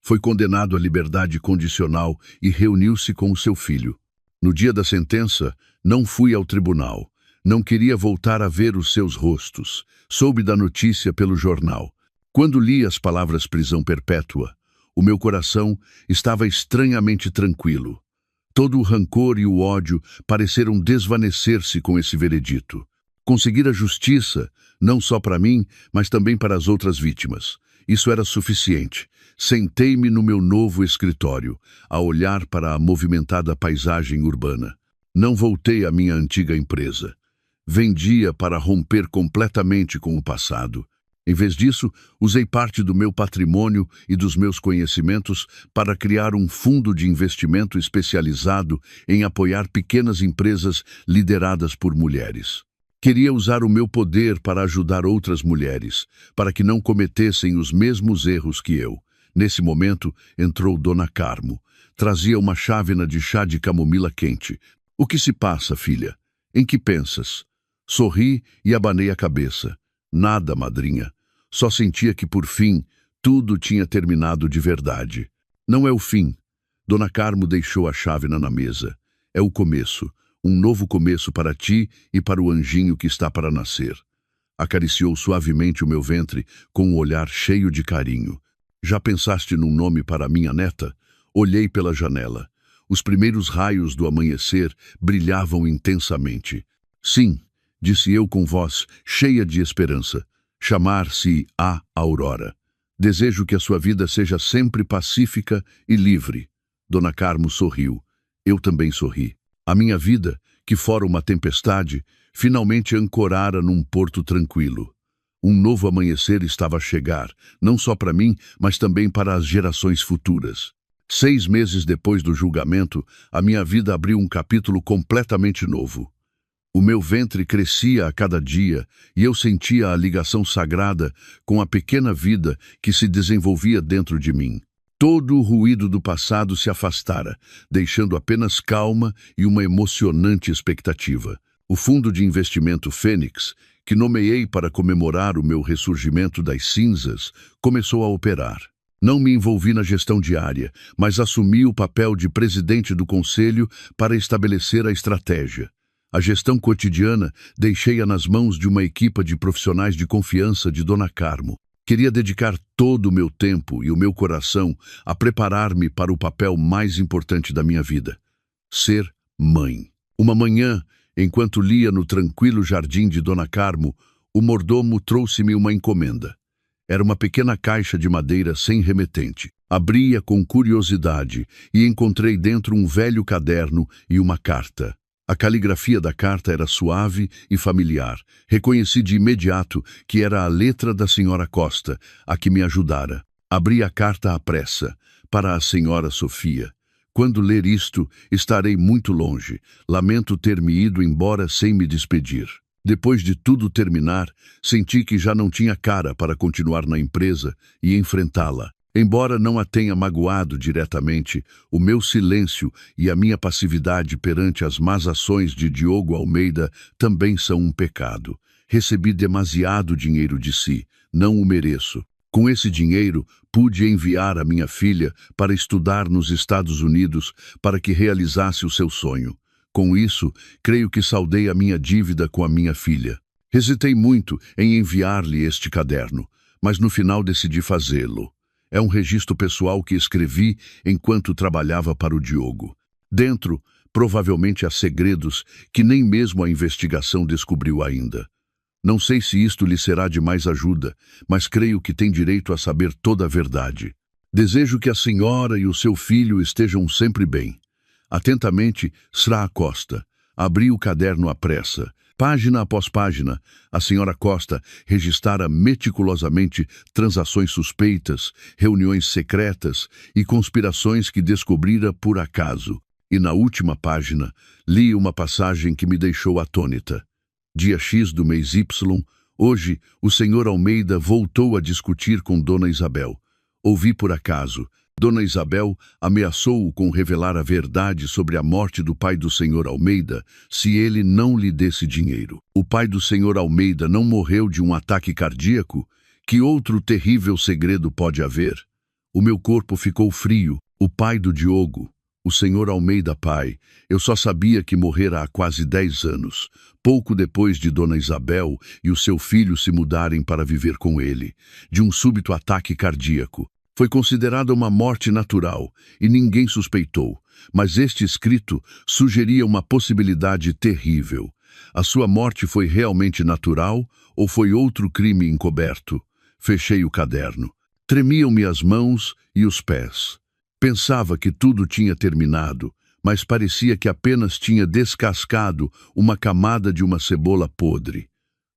Foi condenado à liberdade condicional e reuniu-se com o seu filho. No dia da sentença, Não fui ao tribunal. Não queria voltar a ver os seus rostos. Soube da notícia pelo jornal. Quando li as palavras prisão perpétua, o meu coração estava estranhamente tranquilo. Todo o rancor e o ódio pareceram desvanecer-se com esse veredito. Conseguir a justiça, não só para mim, mas também para as outras vítimas. Isso era suficiente. Sentei-me no meu novo escritório, a olhar para a movimentada paisagem urbana. Não voltei à minha antiga empresa. Vendia para romper completamente com o passado. Em vez disso, usei parte do meu patrimônio e dos meus conhecimentos para criar um fundo de investimento especializado em apoiar pequenas empresas lideradas por mulheres. Queria usar o meu poder para ajudar outras mulheres, para que não cometessem os mesmos erros que eu. Nesse momento, entrou Dona Carmo. Trazia uma chávena de chá de camomila quente. "O que se passa, filha? Em que pensas?" Sorri e abanei a cabeça. "Nada, madrinha. Só sentia que, por fim, tudo tinha terminado de verdade." "Não é o fim." Dona Carmo deixou a chávena na mesa. "É o começo. Um novo começo para ti e para o anjinho que está para nascer." Acariciou suavemente o meu ventre com um olhar cheio de carinho. "Já pensaste num nome para minha neta?" Olhei pela janela. Os primeiros raios do amanhecer brilhavam intensamente. "Sim", disse eu com voz cheia de esperança. "Chamar-se-á Aurora. Desejo que a sua vida seja sempre pacífica e livre." Dona Carmo sorriu. Eu também sorri. A minha vida, que fora uma tempestade, finalmente ancorara num porto tranquilo. Um novo amanhecer estava a chegar, não só para mim, mas também para as gerações futuras. 6 meses depois do julgamento, a minha vida abriu um capítulo completamente novo. O meu ventre crescia a cada dia e eu sentia a ligação sagrada com a pequena vida que se desenvolvia dentro de mim. Todo o ruído do passado se afastara, deixando apenas calma e uma emocionante expectativa. O fundo de investimento Fênix, que nomeei para comemorar o meu ressurgimento das cinzas, começou a operar. Não me envolvi na gestão diária, mas assumi o papel de presidente do conselho para estabelecer a estratégia. A gestão cotidiana deixei-a nas mãos de uma equipa de profissionais de confiança de Dona Carmo. Queria dedicar todo o meu tempo e o meu coração a preparar-me para o papel mais importante da minha vida: ser mãe. Uma manhã, enquanto lia no tranquilo jardim de Dona Carmo, o mordomo trouxe-me uma encomenda. Era uma pequena caixa de madeira sem remetente. Abri-a com curiosidade e encontrei dentro um velho caderno e uma carta. A caligrafia da carta era suave e familiar. Reconheci de imediato que era a letra da senhora Costa, a que me ajudara. Abri a carta à pressa. Para a senhora Sofia. "Quando ler isto, estarei muito longe. Lamento ter-me ido embora sem me despedir." Depois de tudo terminar, senti que já não tinha cara para continuar na empresa e enfrentá-la. Embora não a tenha magoado diretamente, o meu silêncio e a minha passividade perante as más ações de Diogo Almeida também são um pecado. Recebi demasiado dinheiro de si, não o mereço. Com esse dinheiro, pude enviar a minha filha para estudar nos Estados Unidos para que realizasse o seu sonho. Com isso, creio que saldei a minha dívida com a minha filha. Hesitei muito em enviar-lhe este caderno, mas no final decidi fazê-lo. É um registro pessoal que escrevi enquanto trabalhava para o Diogo. Dentro, provavelmente há segredos que nem mesmo a investigação descobriu ainda. Não sei se isto lhe será de mais ajuda, mas creio que tem direito a saber toda a verdade. Desejo que a senhora e o seu filho estejam sempre bem. Atentamente, Sra. Costa. Abri o caderno à pressa. Página após página, a senhora Costa registrara meticulosamente transações suspeitas, reuniões secretas e conspirações que descobrira por acaso. E na última página, li uma passagem que me deixou atônita. Dia X do mês Y, hoje, o senhor Almeida voltou a discutir com Dona Isabel. Ouvi por acaso. Dona Isabel ameaçou-o com revelar a verdade sobre a morte do pai do senhor Almeida se ele não lhe desse dinheiro. O pai do senhor Almeida não morreu de um ataque cardíaco? Que outro terrível segredo pode haver? O meu corpo ficou frio. O pai do Diogo, O Sr. Almeida Pai, eu só sabia que morrera há quase 10 anos, pouco depois de Dona Isabel e o seu filho se mudarem para viver com ele, de um súbito ataque cardíaco. Foi considerada uma morte natural e ninguém suspeitou, mas este escrito sugeria uma possibilidade terrível. A sua morte foi realmente natural ou foi outro crime encoberto? Fechei o caderno. Tremiam-me as mãos e os pés. Pensava que tudo tinha terminado, mas parecia que apenas tinha descascado uma camada de uma cebola podre.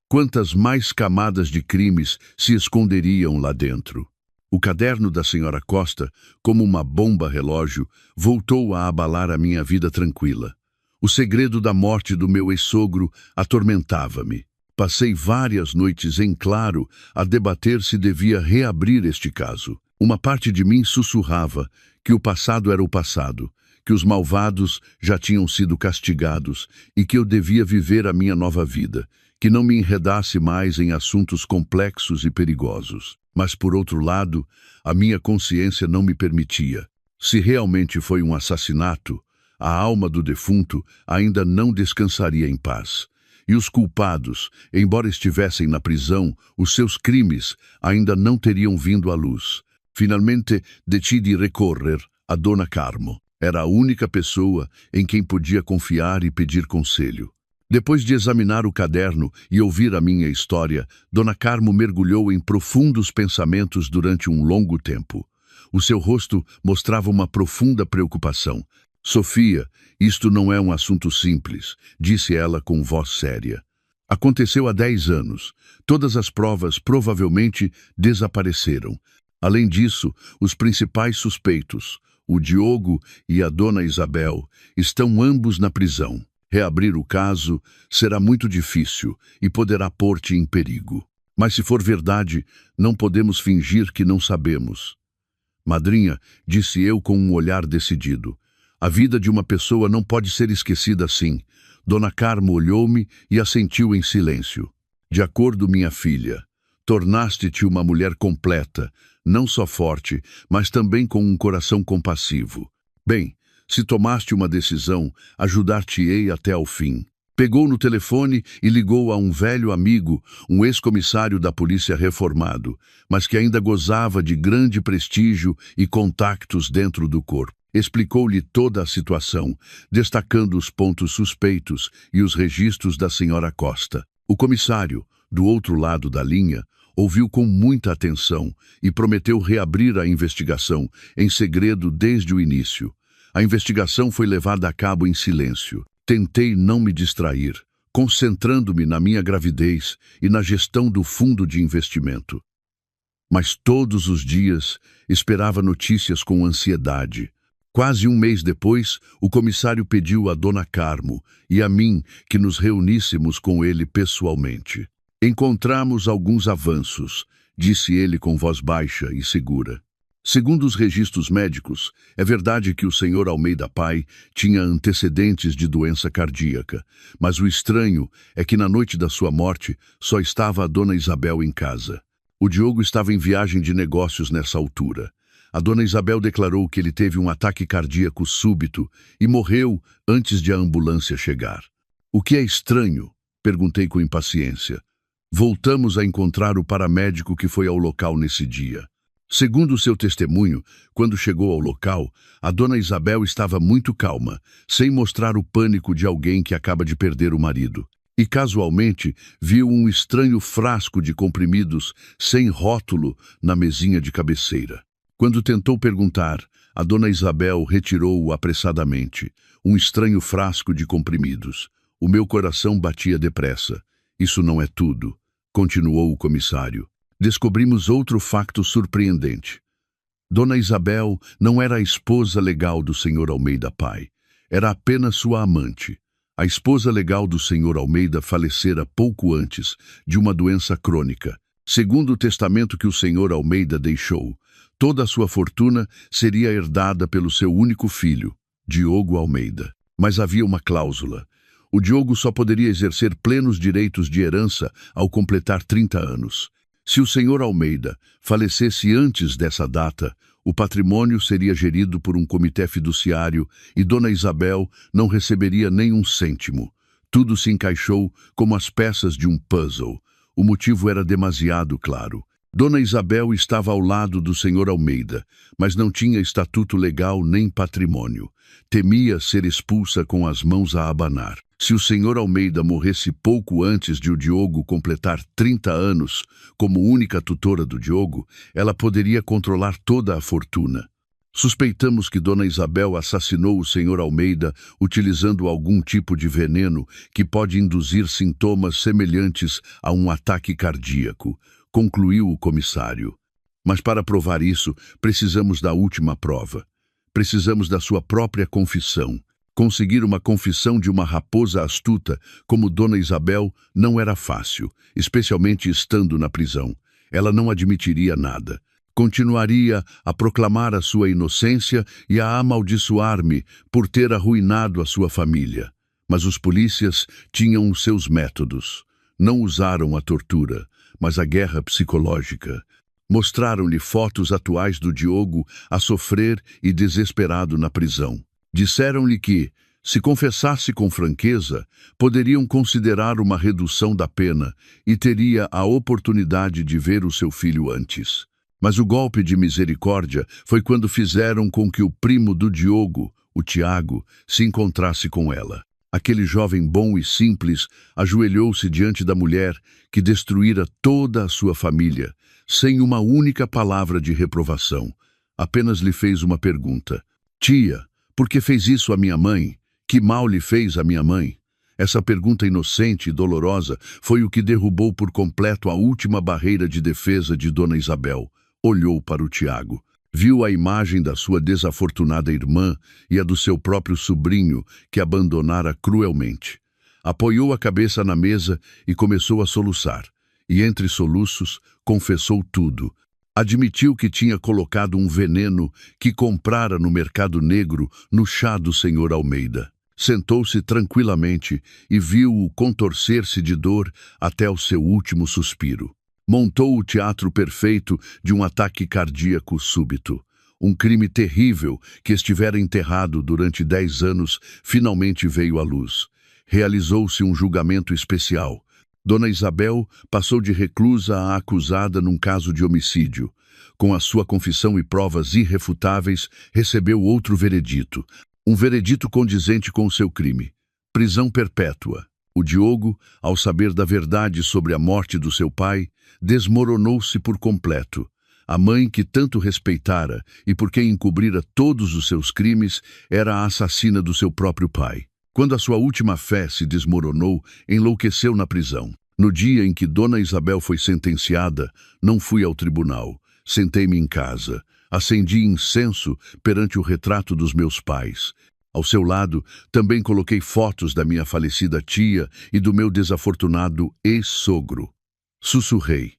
Quantas mais camadas de crimes se esconderiam lá dentro? O caderno da Sra. Costa, como uma bomba relógio, voltou a abalar a minha vida tranquila. O segredo da morte do meu ex-sogro atormentava-me. Passei várias noites em claro a debater se devia reabrir este caso. Uma parte de mim sussurrava que o passado era o passado, que os malvados já tinham sido castigados e que eu devia viver a minha nova vida, que não me enredasse mais em assuntos complexos e perigosos. Mas, por outro lado, a minha consciência não me permitia. Se realmente foi um assassinato, a alma do defunto ainda não descansaria em paz. E os culpados, embora estivessem na prisão, os seus crimes ainda não teriam vindo à luz. Finalmente, decidi recorrer a Dona Carmo. Era a única pessoa em quem podia confiar e pedir conselho. Depois de examinar o caderno e ouvir a minha história, Dona Carmo mergulhou em profundos pensamentos durante um longo tempo. O seu rosto mostrava uma profunda preocupação. Sofia, isto não é um assunto simples, disse ela com voz séria. Aconteceu há 10 anos. Todas as provas provavelmente desapareceram. Além disso, os principais suspeitos, o Diogo e a Dona Isabel, estão ambos na prisão. Reabrir o caso será muito difícil e poderá pôr-te em perigo. Mas se for verdade, não podemos fingir que não sabemos. Madrinha, disse eu com um olhar decidido, a vida de uma pessoa não pode ser esquecida assim. Dona Carmo olhou-me e assentiu em silêncio. De acordo, minha filha, tornaste-te uma mulher completa, não só forte, mas também com um coração compassivo. Bem, se tomaste uma decisão, ajudar-te-ei até ao fim. Pegou no telefone e ligou a um velho amigo, um ex-comissário da polícia reformado, mas que ainda gozava de grande prestígio e contactos dentro do corpo. Explicou-lhe toda a situação, destacando os pontos suspeitos e os registros da Sra. Costa. O comissário, do outro lado da linha, ouviu com muita atenção e prometeu reabrir a investigação, em segredo desde o início. A investigação foi levada a cabo em silêncio. Tentei não me distrair, concentrando-me na minha gravidez e na gestão do fundo de investimento. Mas todos os dias esperava notícias com ansiedade. Quase um mês depois, o comissário pediu a Dona Carmo e a mim que nos reuníssemos com ele pessoalmente. Encontramos alguns avanços, disse ele com voz baixa e segura. Segundo os registros médicos, é verdade que o Sr. Almeida Pai tinha antecedentes de doença cardíaca, mas o estranho é que na noite da sua morte só estava a Dona Isabel em casa. O Diogo estava em viagem de negócios nessa altura. A Dona Isabel declarou que ele teve um ataque cardíaco súbito e morreu antes de a ambulância chegar. O que é estranho? Perguntei com impaciência. Voltamos a encontrar o paramédico que foi ao local nesse dia. Segundo seu testemunho, quando chegou ao local, a Dona Isabel estava muito calma, sem mostrar o pânico de alguém que acaba de perder o marido. E casualmente viu um estranho frasco de comprimidos sem rótulo na mesinha de cabeceira. Quando tentou perguntar, a Dona Isabel retirou-o apressadamente, um estranho frasco de comprimidos. O meu coração batia depressa. Isso não é tudo, continuou o comissário. Descobrimos outro facto surpreendente. Dona Isabel não era a esposa legal do Sr. Almeida Pai. Era apenas sua amante. A esposa legal do Sr. Almeida falecera pouco antes, de uma doença crônica. Segundo o testamento que o Sr. Almeida deixou, toda a sua fortuna seria herdada pelo seu único filho, Diogo Almeida. Mas havia uma cláusula. O Diogo só poderia exercer plenos direitos de herança ao completar 30 anos. Se o senhor Almeida falecesse antes dessa data, o patrimônio seria gerido por um comitê fiduciário e Dona Isabel não receberia nem um cêntimo. Tudo se encaixou como as peças de um puzzle. O motivo era demasiado claro. Dona Isabel estava ao lado do senhor Almeida, mas não tinha estatuto legal nem patrimônio. Temia ser expulsa com as mãos a abanar. Se o senhor Almeida morresse pouco antes de o Diogo completar 30 anos, como única tutora do Diogo, ela poderia controlar toda a fortuna. Suspeitamos que Dona Isabel assassinou o senhor Almeida utilizando algum tipo de veneno que pode induzir sintomas semelhantes a um ataque cardíaco, concluiu o comissário. Mas para provar isso, precisamos da última prova. Precisamos da sua própria confissão. Conseguir uma confissão de uma raposa astuta como Dona Isabel não era fácil, especialmente estando na prisão. Ela não admitiria nada. Continuaria a proclamar a sua inocência e a amaldiçoar-me por ter arruinado a sua família. Mas os polícias tinham os seus métodos. Não usaram a tortura, mas a guerra psicológica. Mostraram-lhe fotos atuais do Diogo a sofrer e desesperado na prisão. Disseram-lhe que, se confessasse com franqueza, poderiam considerar uma redução da pena e teria a oportunidade de ver o seu filho antes. Mas o golpe de misericórdia foi quando fizeram com que o primo do Diogo, o Tiago, se encontrasse com ela. Aquele jovem bom e simples ajoelhou-se diante da mulher que destruíra toda a sua família, sem uma única palavra de reprovação. Apenas lhe fez uma pergunta. Tia, por que fez isso à minha mãe? Que mal lhe fez a minha mãe? Essa pergunta inocente e dolorosa foi o que derrubou por completo a última barreira de defesa de Dona Isabel. Olhou para o Tiago. Viu a imagem da sua desafortunada irmã e a do seu próprio sobrinho que abandonara cruelmente. Apoiou a cabeça na mesa e começou a soluçar. E entre soluços, confessou tudo. Admitiu que tinha colocado um veneno que comprara no mercado negro no chá do senhor Almeida. Sentou-se tranquilamente e viu-o contorcer-se de dor até o seu último suspiro. Montou o teatro perfeito de um ataque cardíaco súbito. Um crime terrível que estivera enterrado durante 10 anos finalmente veio à luz. Realizou-se um julgamento especial. Dona Isabel passou de reclusa a acusada num caso de homicídio. Com a sua confissão e provas irrefutáveis, recebeu outro veredito. Um veredito condizente com o seu crime. Prisão perpétua. O Diogo, ao saber da verdade sobre a morte do seu pai, desmoronou-se por completo. A mãe que tanto respeitara e por quem encobrira todos os seus crimes era a assassina do seu próprio pai. Quando a sua última fé se desmoronou, enlouqueceu na prisão. No dia em que Dona Isabel foi sentenciada, não fui ao tribunal. Sentei-me em casa. Acendi incenso perante o retrato dos meus pais. Ao seu lado, também coloquei fotos da minha falecida tia e do meu desafortunado ex-sogro. Sussurrei.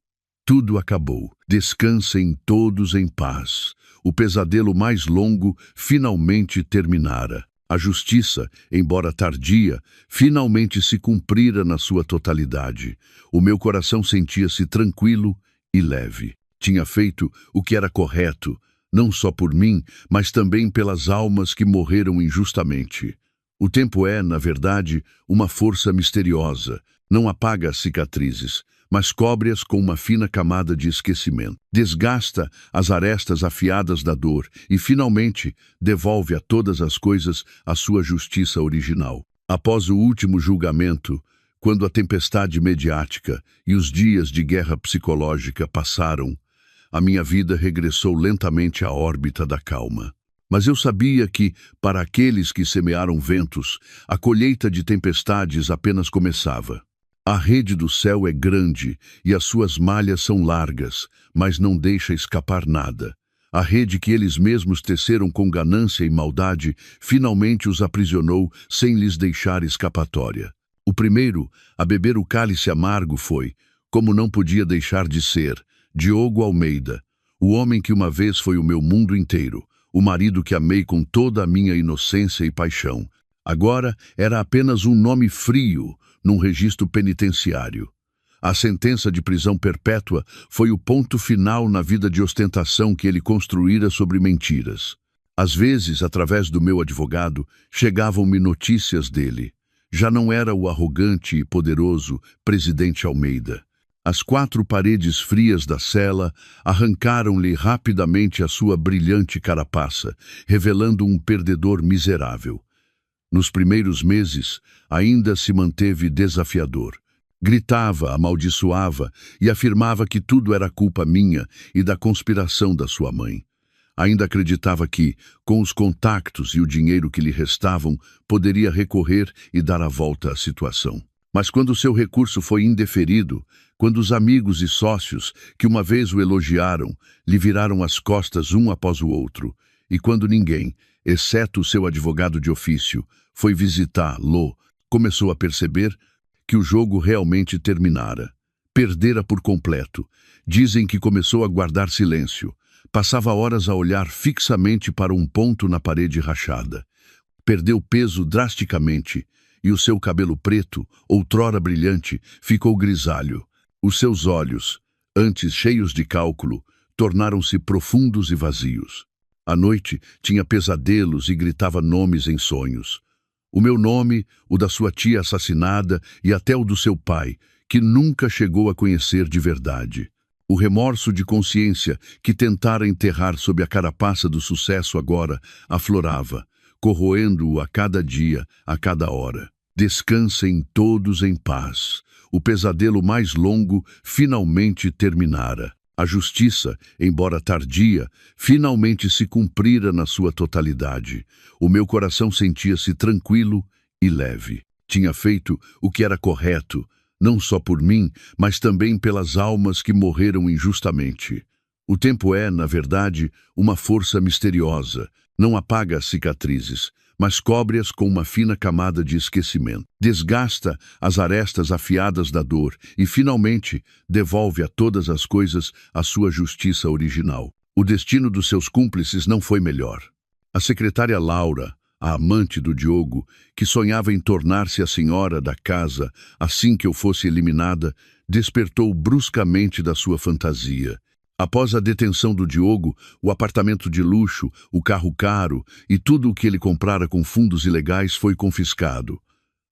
Tudo acabou. Descansem todos em paz. O pesadelo mais longo finalmente terminara. A justiça, embora tardia, finalmente se cumprira na sua totalidade. O meu coração sentia-se tranquilo e leve. Tinha feito o que era correto, não só por mim, mas também pelas almas que morreram injustamente. O tempo é, na verdade, uma força misteriosa. Não apaga as cicatrizes, mas cobre-as com uma fina camada de esquecimento. Desgasta as arestas afiadas da dor e, finalmente, devolve a todas as coisas a sua justiça original. Após o último julgamento, quando a tempestade mediática e os dias de guerra psicológica passaram, a minha vida regressou lentamente à órbita da calma. Mas eu sabia que, para aqueles que semearam ventos, a colheita de tempestades apenas começava. A rede do céu é grande e as suas malhas são largas, mas não deixa escapar nada. A rede que eles mesmos teceram com ganância e maldade finalmente os aprisionou sem lhes deixar escapatória. O primeiro a beber o cálice amargo foi, como não podia deixar de ser, Diogo Almeida, o homem que uma vez foi o meu mundo inteiro, o marido que amei com toda a minha inocência e paixão. Agora era apenas um nome frio num registro penitenciário. A sentença de prisão perpétua foi o ponto final na vida de ostentação que ele construíra sobre mentiras. Às vezes, através do meu advogado, chegavam-me notícias dele. Já não era o arrogante e poderoso presidente Almeida. As 4 paredes frias da cela arrancaram-lhe rapidamente a sua brilhante carapaça, revelando um perdedor miserável. Nos primeiros meses, ainda se manteve desafiador. Gritava, amaldiçoava e afirmava que tudo era culpa minha e da conspiração da sua mãe. Ainda acreditava que, com os contactos e o dinheiro que lhe restavam, poderia recorrer e dar a volta à situação. Mas quando seu recurso foi indeferido, quando os amigos e sócios que uma vez o elogiaram lhe viraram as costas um após o outro, e quando ninguém, exceto o seu advogado de ofício, foi visitá-lo, começou a perceber que o jogo realmente terminara. Perdera por completo. Dizem que começou a guardar silêncio. Passava horas a olhar fixamente para um ponto na parede rachada. Perdeu peso drasticamente e o seu cabelo preto, outrora brilhante, ficou grisalho. Os seus olhos, antes cheios de cálculo, tornaram-se profundos e vazios. À noite, tinha pesadelos e gritava nomes em sonhos. O meu nome, o da sua tia assassinada e até o do seu pai, que nunca chegou a conhecer de verdade. O remorso de consciência que tentara enterrar sob a carapaça do sucesso agora aflorava, corroendo-o a cada dia, a cada hora. Descansem todos em paz. O pesadelo mais longo finalmente terminara. A justiça, embora tardia, finalmente se cumprira na sua totalidade. O meu coração sentia-se tranquilo e leve. Tinha feito o que era correto, não só por mim, mas também pelas almas que morreram injustamente. O tempo é, na verdade, uma força misteriosa. Não apaga as cicatrizes, mas cobre-as com uma fina camada de esquecimento. Desgasta as arestas afiadas da dor e, finalmente, devolve a todas as coisas a sua justiça original. O destino dos seus cúmplices não foi melhor. A secretária Laura, a amante do Diogo, que sonhava em tornar-se a senhora da casa assim que eu fosse eliminada, despertou bruscamente da sua fantasia. Após a detenção do Diogo, o apartamento de luxo, o carro caro e tudo o que ele comprara com fundos ilegais foi confiscado.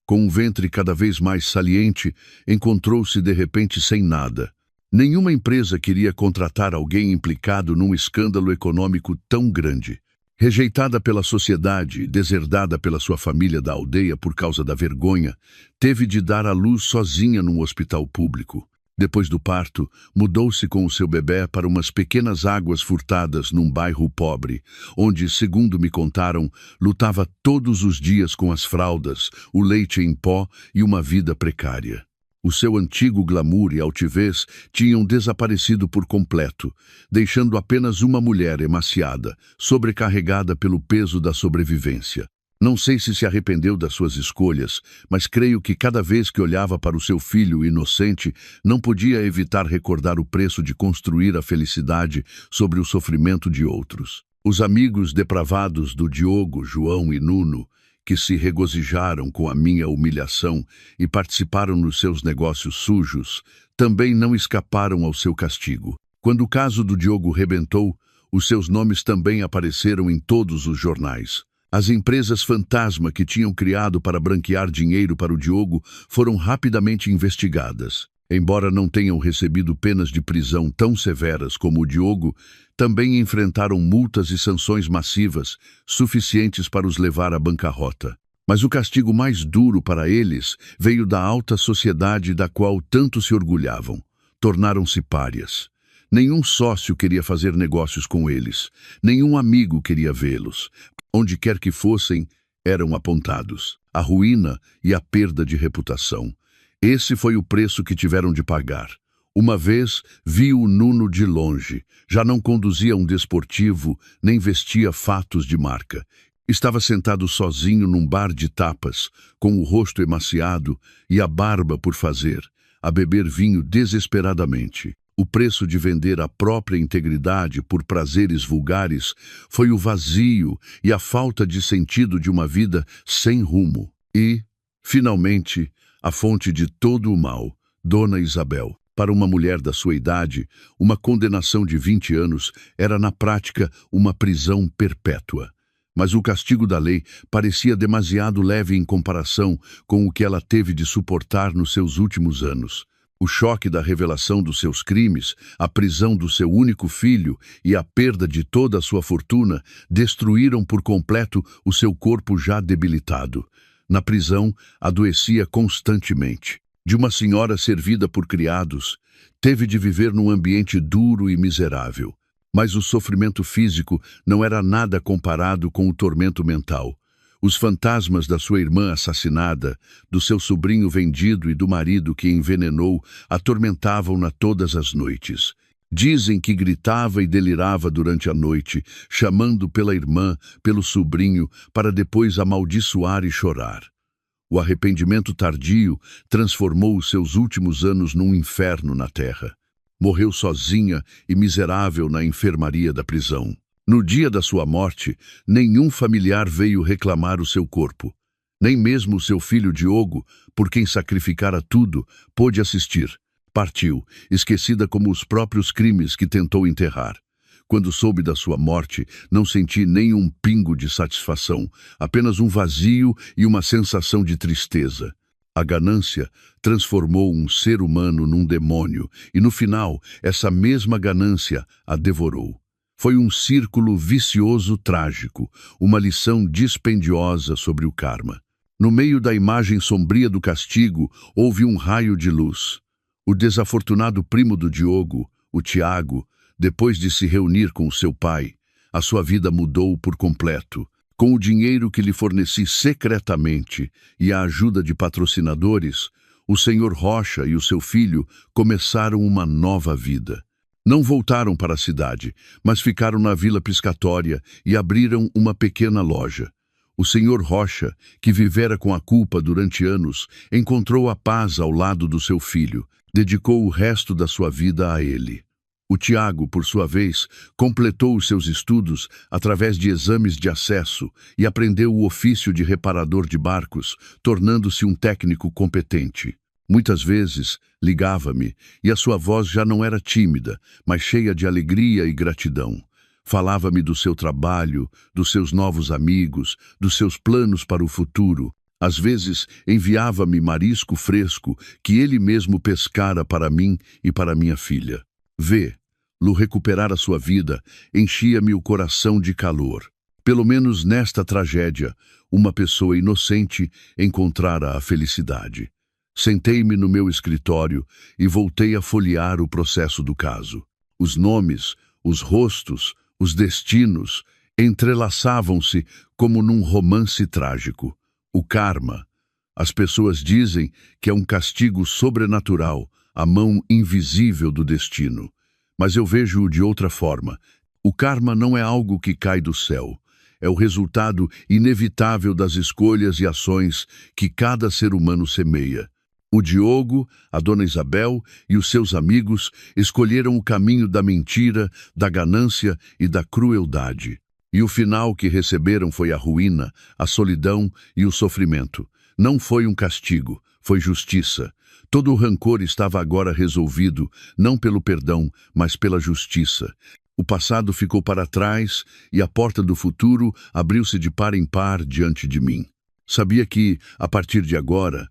Com um ventre cada vez mais saliente, encontrou-se de repente sem nada. Nenhuma empresa queria contratar alguém implicado num escândalo econômico tão grande. Rejeitada pela sociedade, deserdada pela sua família da aldeia por causa da vergonha, teve de dar à luz sozinha num hospital público. Depois do parto, mudou-se com o seu bebê para umas pequenas águas furtadas num bairro pobre, onde, segundo me contaram, lutava todos os dias com as fraldas, o leite em pó e uma vida precária. O seu antigo glamour e altivez tinham desaparecido por completo, deixando apenas uma mulher emaciada, sobrecarregada pelo peso da sobrevivência. Não sei se arrependeu das suas escolhas, mas creio que cada vez que olhava para o seu filho inocente, não podia evitar recordar o preço de construir a felicidade sobre o sofrimento de outros. Os amigos depravados do Diogo, João e Nuno, que se regozijaram com a minha humilhação e participaram nos seus negócios sujos, também não escaparam ao seu castigo. Quando o caso do Diogo rebentou, os seus nomes também apareceram em todos os jornais. As empresas fantasma que tinham criado para branquear dinheiro para o Diogo foram rapidamente investigadas. Embora não tenham recebido penas de prisão tão severas como o Diogo, também enfrentaram multas e sanções massivas, suficientes para os levar à bancarrota. Mas o castigo mais duro para eles veio da alta sociedade da qual tanto se orgulhavam. Tornaram-se párias. Nenhum sócio queria fazer negócios com eles. Nenhum amigo queria vê-los. Onde quer que fossem, eram apontados. A ruína e a perda de reputação. Esse foi o preço que tiveram de pagar. Uma vez vi o Nuno de longe. Já não conduzia um desportivo, nem vestia fatos de marca. Estava sentado sozinho num bar de tapas, com o rosto emaciado e a barba por fazer, a beber vinho desesperadamente. O preço de vender a própria integridade por prazeres vulgares foi o vazio e a falta de sentido de uma vida sem rumo. E, finalmente, a fonte de todo o mal, Dona Isabel. Para uma mulher da sua idade, uma condenação de 20 anos era, na prática, uma prisão perpétua. Mas o castigo da lei parecia demasiado leve em comparação com o que ela teve de suportar nos seus últimos anos. O choque da revelação dos seus crimes, a prisão do seu único filho e a perda de toda a sua fortuna destruíram por completo o seu corpo já debilitado. Na prisão, adoecia constantemente. De uma senhora servida por criados, teve de viver num ambiente duro e miserável. Mas o sofrimento físico não era nada comparado com o tormento mental. Os fantasmas da sua irmã assassinada, do seu sobrinho vendido e do marido que envenenou atormentavam-na todas as noites. Dizem que gritava e delirava durante a noite, chamando pela irmã, pelo sobrinho, para depois amaldiçoar e chorar. O arrependimento tardio transformou os seus últimos anos num inferno na terra. Morreu sozinha e miserável na enfermaria da prisão. No dia da sua morte, nenhum familiar veio reclamar o seu corpo. Nem mesmo o seu filho Diogo, por quem sacrificara tudo, pôde assistir. Partiu, esquecida como os próprios crimes que tentou enterrar. Quando soube da sua morte, não senti nem um pingo de satisfação, apenas um vazio e uma sensação de tristeza. A ganância transformou um ser humano num demônio e, no final, essa mesma ganância a devorou. Foi um círculo vicioso trágico, uma lição dispendiosa sobre o karma. No meio da imagem sombria do castigo, houve um raio de luz. O desafortunado primo do Diogo, o Tiago, depois de se reunir com seu pai, a sua vida mudou por completo. Com o dinheiro que lhe forneci secretamente e a ajuda de patrocinadores, o Sr. Rocha e o seu filho começaram uma nova vida. Não voltaram para a cidade, mas ficaram na Vila Piscatória e abriram uma pequena loja. O Sr. Rocha, que vivera com a culpa durante anos, encontrou a paz ao lado do seu filho, dedicou o resto da sua vida a ele. O Tiago, por sua vez, completou os seus estudos através de exames de acesso e aprendeu o ofício de reparador de barcos, tornando-se um técnico competente. Muitas vezes, ligava-me e a sua voz já não era tímida, mas cheia de alegria e gratidão. Falava-me do seu trabalho, dos seus novos amigos, dos seus planos para o futuro. Às vezes, enviava-me marisco fresco que ele mesmo pescara para mim e para minha filha. Vê-lo recuperar a sua vida enchia-me o coração de calor. Pelo menos nesta tragédia, uma pessoa inocente encontrara a felicidade. Sentei-me no meu escritório e voltei a folhear o processo do caso. Os nomes, os rostos, os destinos entrelaçavam-se como num romance trágico. O karma. As pessoas dizem que é um castigo sobrenatural, a mão invisível do destino. Mas eu vejo-o de outra forma. O karma não é algo que cai do céu. É o resultado inevitável das escolhas e ações que cada ser humano semeia. O Diogo, a Dona Isabel e os seus amigos escolheram o caminho da mentira, da ganância e da crueldade. E o final que receberam foi a ruína, a solidão e o sofrimento. Não foi um castigo, foi justiça. Todo o rancor estava agora resolvido, não pelo perdão, mas pela justiça. O passado ficou para trás e a porta do futuro abriu-se de par em par diante de mim. Sabia que, a partir de agora,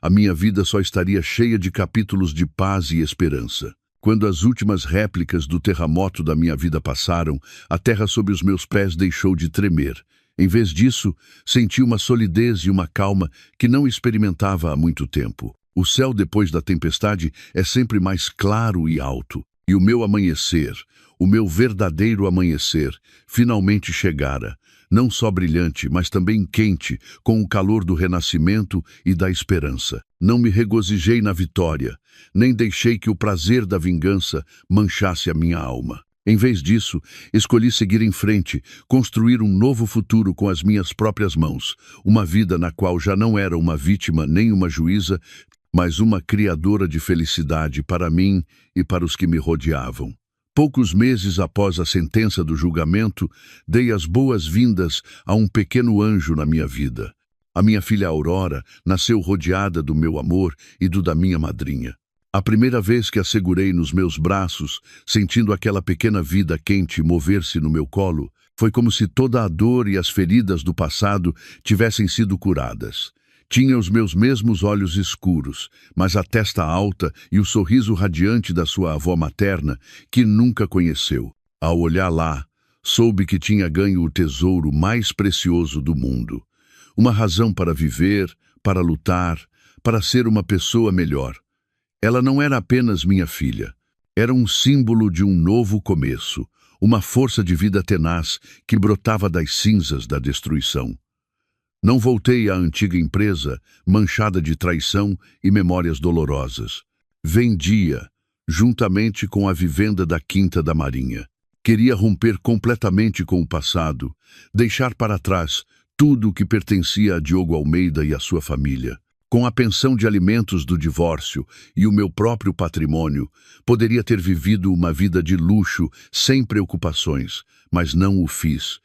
a minha vida só estaria cheia de capítulos de paz e esperança. Quando as últimas réplicas do terremoto da minha vida passaram, a terra sob os meus pés deixou de tremer. Em vez disso, senti uma solidez e uma calma que não experimentava há muito tempo. O céu depois da tempestade é sempre mais claro e alto. E o meu amanhecer, o meu verdadeiro amanhecer, finalmente chegara. Não só brilhante, mas também quente, com o calor do renascimento e da esperança. Não me regozijei na vitória, nem deixei que o prazer da vingança manchasse a minha alma. Em vez disso, escolhi seguir em frente, construir um novo futuro com as minhas próprias mãos, uma vida na qual já não era uma vítima nem uma juíza, mas uma criadora de felicidade para mim e para os que me rodeavam. Poucos meses após a sentença do julgamento, dei as boas-vindas a um pequeno anjo na minha vida. A minha filha Aurora nasceu rodeada do meu amor e do da minha madrinha. A primeira vez que a segurei nos meus braços, sentindo aquela pequena vida quente mover-se no meu colo, foi como se toda a dor e as feridas do passado tivessem sido curadas. Tinha os meus mesmos olhos escuros, mas a testa alta e o sorriso radiante da sua avó materna, que nunca conheceu. Ao olhar lá, soube que tinha ganho o tesouro mais precioso do mundo. Uma razão para viver, para lutar, para ser uma pessoa melhor. Ela não era apenas minha filha. Era um símbolo de um novo começo, uma força de vida tenaz que brotava das cinzas da destruição. Não voltei à antiga empresa, manchada de traição e memórias dolorosas. Vendia, juntamente com a vivenda da Quinta da Marinha. Queria romper completamente com o passado, deixar para trás tudo o que pertencia a Diogo Almeida e à sua família. Com a pensão de alimentos do divórcio e o meu próprio patrimônio, poderia ter vivido uma vida de luxo, sem preocupações, mas não o fiz.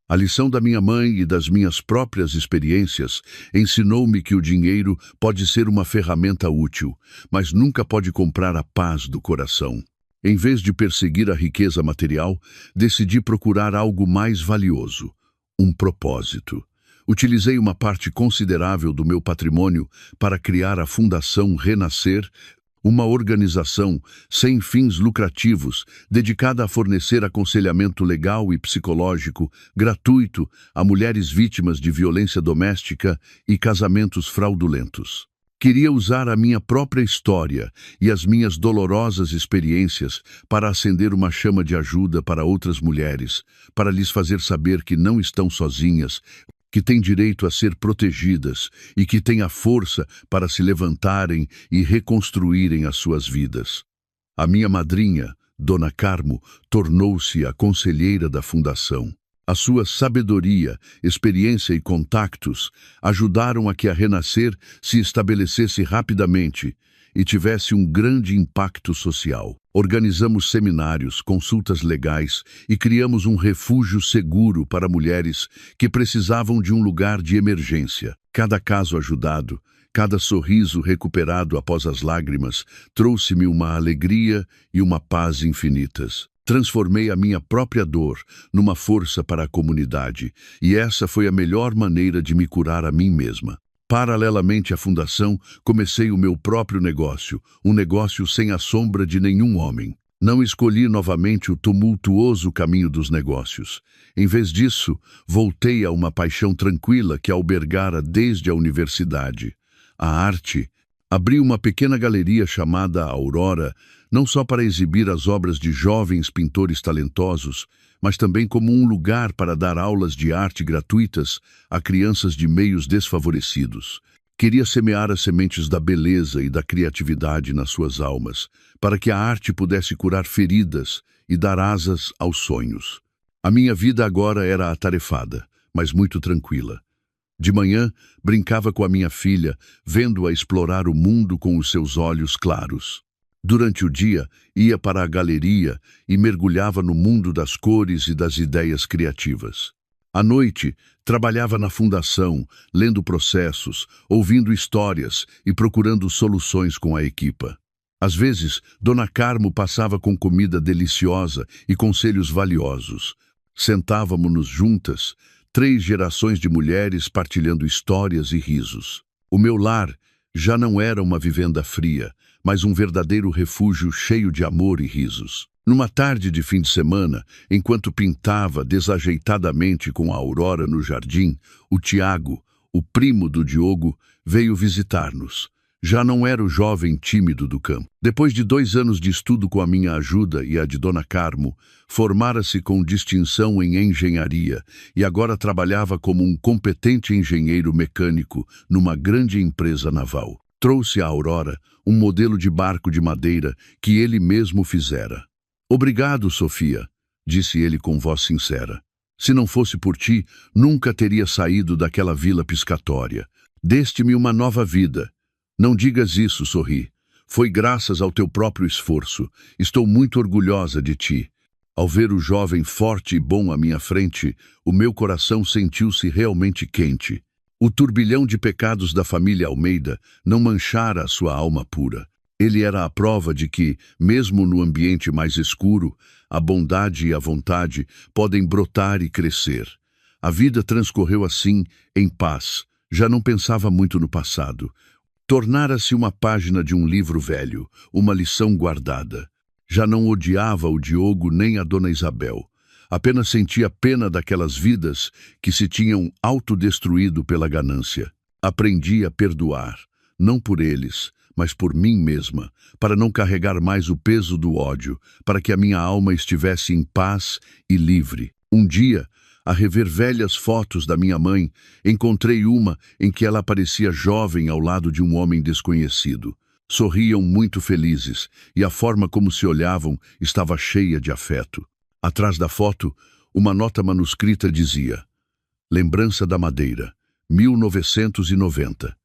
A lição da minha mãe e das minhas próprias experiências ensinou-me que o dinheiro pode ser uma ferramenta útil, mas nunca pode comprar a paz do coração. Em vez de perseguir a riqueza material, decidi procurar algo mais valioso, um propósito. Utilizei uma parte considerável do meu patrimônio para criar a Fundação Renascer, uma organização sem fins lucrativos, dedicada a fornecer aconselhamento legal e psicológico gratuito a mulheres vítimas de violência doméstica e casamentos fraudulentos. Queria usar a minha própria história e as minhas dolorosas experiências para acender uma chama de ajuda para outras mulheres, para lhes fazer saber que não estão sozinhas, que têm direito a ser protegidas e que têm a força para se levantarem e reconstruírem as suas vidas. A minha madrinha, Dona Carmo, tornou-se a conselheira da Fundação. A sua sabedoria, experiência e contactos ajudaram a que a Renascer se estabelecesse rapidamente e tivesse um grande impacto social. Organizamos seminários, consultas legais e criamos um refúgio seguro para mulheres que precisavam de um lugar de emergência. Cada caso ajudado, cada sorriso recuperado após as lágrimas, trouxe-me uma alegria e uma paz infinitas. Transformei a minha própria dor numa força para a comunidade, e essa foi a melhor maneira de me curar a mim mesma. Paralelamente à fundação, comecei o meu próprio negócio, um negócio sem a sombra de nenhum homem. Não escolhi novamente o tumultuoso caminho dos negócios. Em vez disso, voltei a uma paixão tranquila que albergara desde a universidade. A arte. Abri uma pequena galeria chamada Aurora, não só para exibir as obras de jovens pintores talentosos, mas também como um lugar para dar aulas de arte gratuitas a crianças de meios desfavorecidos. Queria semear as sementes da beleza e da criatividade nas suas almas, para que a arte pudesse curar feridas e dar asas aos sonhos. A minha vida agora era atarefada, mas muito tranquila. De manhã, brincava com a minha filha, vendo-a explorar o mundo com os seus olhos claros. Durante o dia, ia para a galeria e mergulhava no mundo das cores e das ideias criativas. À noite, trabalhava na fundação, lendo processos, ouvindo histórias e procurando soluções com a equipa. Às vezes, Dona Carmo passava com comida deliciosa e conselhos valiosos. Sentávamos-nos juntas, 3 gerações de mulheres partilhando histórias e risos. O meu lar já não era uma vivenda fria, mas um verdadeiro refúgio cheio de amor e risos. Numa tarde de fim de semana, enquanto pintava desajeitadamente com a Aurora no jardim, o Tiago, o primo do Diogo, veio visitar-nos. Já não era o jovem tímido do campo. Depois de 2 anos de estudo com a minha ajuda e a de Dona Carmo, formara-se com distinção em engenharia e agora trabalhava como um competente engenheiro mecânico numa grande empresa naval. Trouxe à Aurora um modelo de barco de madeira que ele mesmo fizera. "Obrigado, Sofia", disse ele com voz sincera. "Se não fosse por ti, nunca teria saído daquela vila piscatória. Deste-me uma nova vida." "Não digas isso", sorri. "Foi graças ao teu próprio esforço. Estou muito orgulhosa de ti." Ao ver o jovem forte e bom à minha frente, o meu coração sentiu-se realmente quente. O turbilhão de pecados da família Almeida não manchara a sua alma pura. Ele era a prova de que, mesmo no ambiente mais escuro, a bondade e a vontade podem brotar e crescer. A vida transcorreu assim, em paz. Já não pensava muito no passado. Tornara-se uma página de um livro velho, uma lição guardada. Já não odiava o Diogo nem a Dona Isabel. Apenas sentia pena daquelas vidas que se tinham autodestruído pela ganância. Aprendi a perdoar, não por eles, mas por mim mesma, para não carregar mais o peso do ódio, para que a minha alma estivesse em paz e livre. Um dia, a rever velhas fotos da minha mãe, encontrei uma em que ela parecia jovem ao lado de um homem desconhecido. Sorriam muito felizes, e a forma como se olhavam estava cheia de afeto. Atrás da foto, uma nota manuscrita dizia: Lembrança da Madeira, 1990.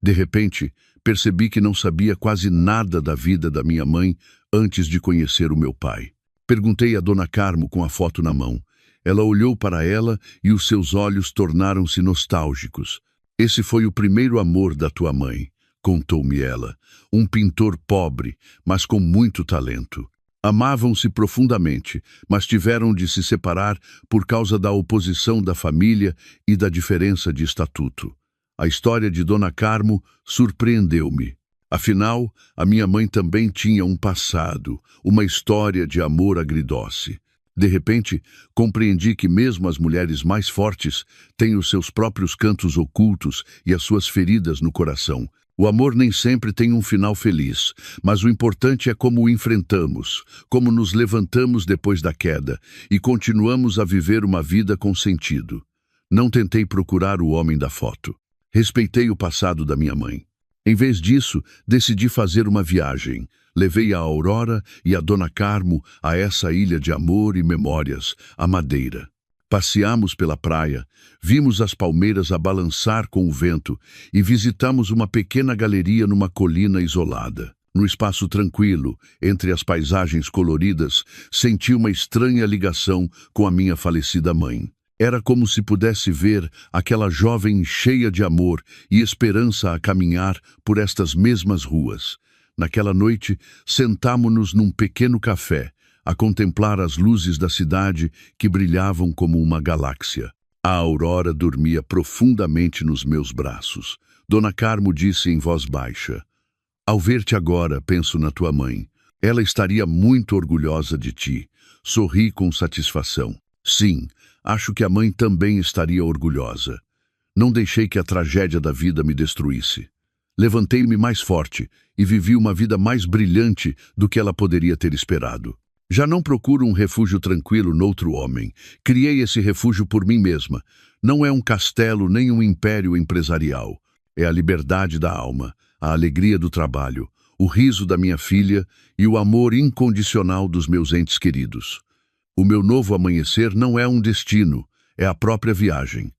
De repente, percebi que não sabia quase nada da vida da minha mãe antes de conhecer o meu pai. Perguntei a Dona Carmo com a foto na mão. Ela olhou para ela e os seus olhos tornaram-se nostálgicos. Esse foi o primeiro amor da tua mãe, contou-me ela. Um pintor pobre, mas com muito talento. Amavam-se profundamente, mas tiveram de se separar por causa da oposição da família e da diferença de estatuto. A história de Dona Carmo surpreendeu-me. Afinal, a minha mãe também tinha um passado, uma história de amor agridoce. De repente, compreendi que mesmo as mulheres mais fortes têm os seus próprios cantos ocultos e as suas feridas no coração. O amor nem sempre tem um final feliz, mas o importante é como o enfrentamos, como nos levantamos depois da queda e continuamos a viver uma vida com sentido. Não tentei procurar o homem da foto. Respeitei o passado da minha mãe. Em vez disso, decidi fazer uma viagem. Levei a Aurora e a Dona Carmo a essa ilha de amor e memórias, a Madeira. Passeamos pela praia, vimos as palmeiras a balançar com o vento e visitamos uma pequena galeria numa colina isolada. No espaço tranquilo, entre as paisagens coloridas, senti uma estranha ligação com a minha falecida mãe. Era como se pudesse ver aquela jovem cheia de amor e esperança a caminhar por estas mesmas ruas. Naquela noite, sentámo-nos num pequeno café, a contemplar as luzes da cidade que brilhavam como uma galáxia. A Aurora dormia profundamente nos meus braços. Dona Carmo disse em voz baixa: Ao ver-te agora, penso na tua mãe. Ela estaria muito orgulhosa de ti. Sorri com satisfação. Sim, acho que a mãe também estaria orgulhosa. Não deixei que a tragédia da vida me destruísse. Levantei-me mais forte e vivi uma vida mais brilhante do que ela poderia ter esperado. Já não procuro um refúgio tranquilo noutro homem. Criei esse refúgio por mim mesma. Não é um castelo nem um império empresarial. É a liberdade da alma, a alegria do trabalho, o riso da minha filha e o amor incondicional dos meus entes queridos. O meu novo amanhecer não é um destino, é a própria viagem.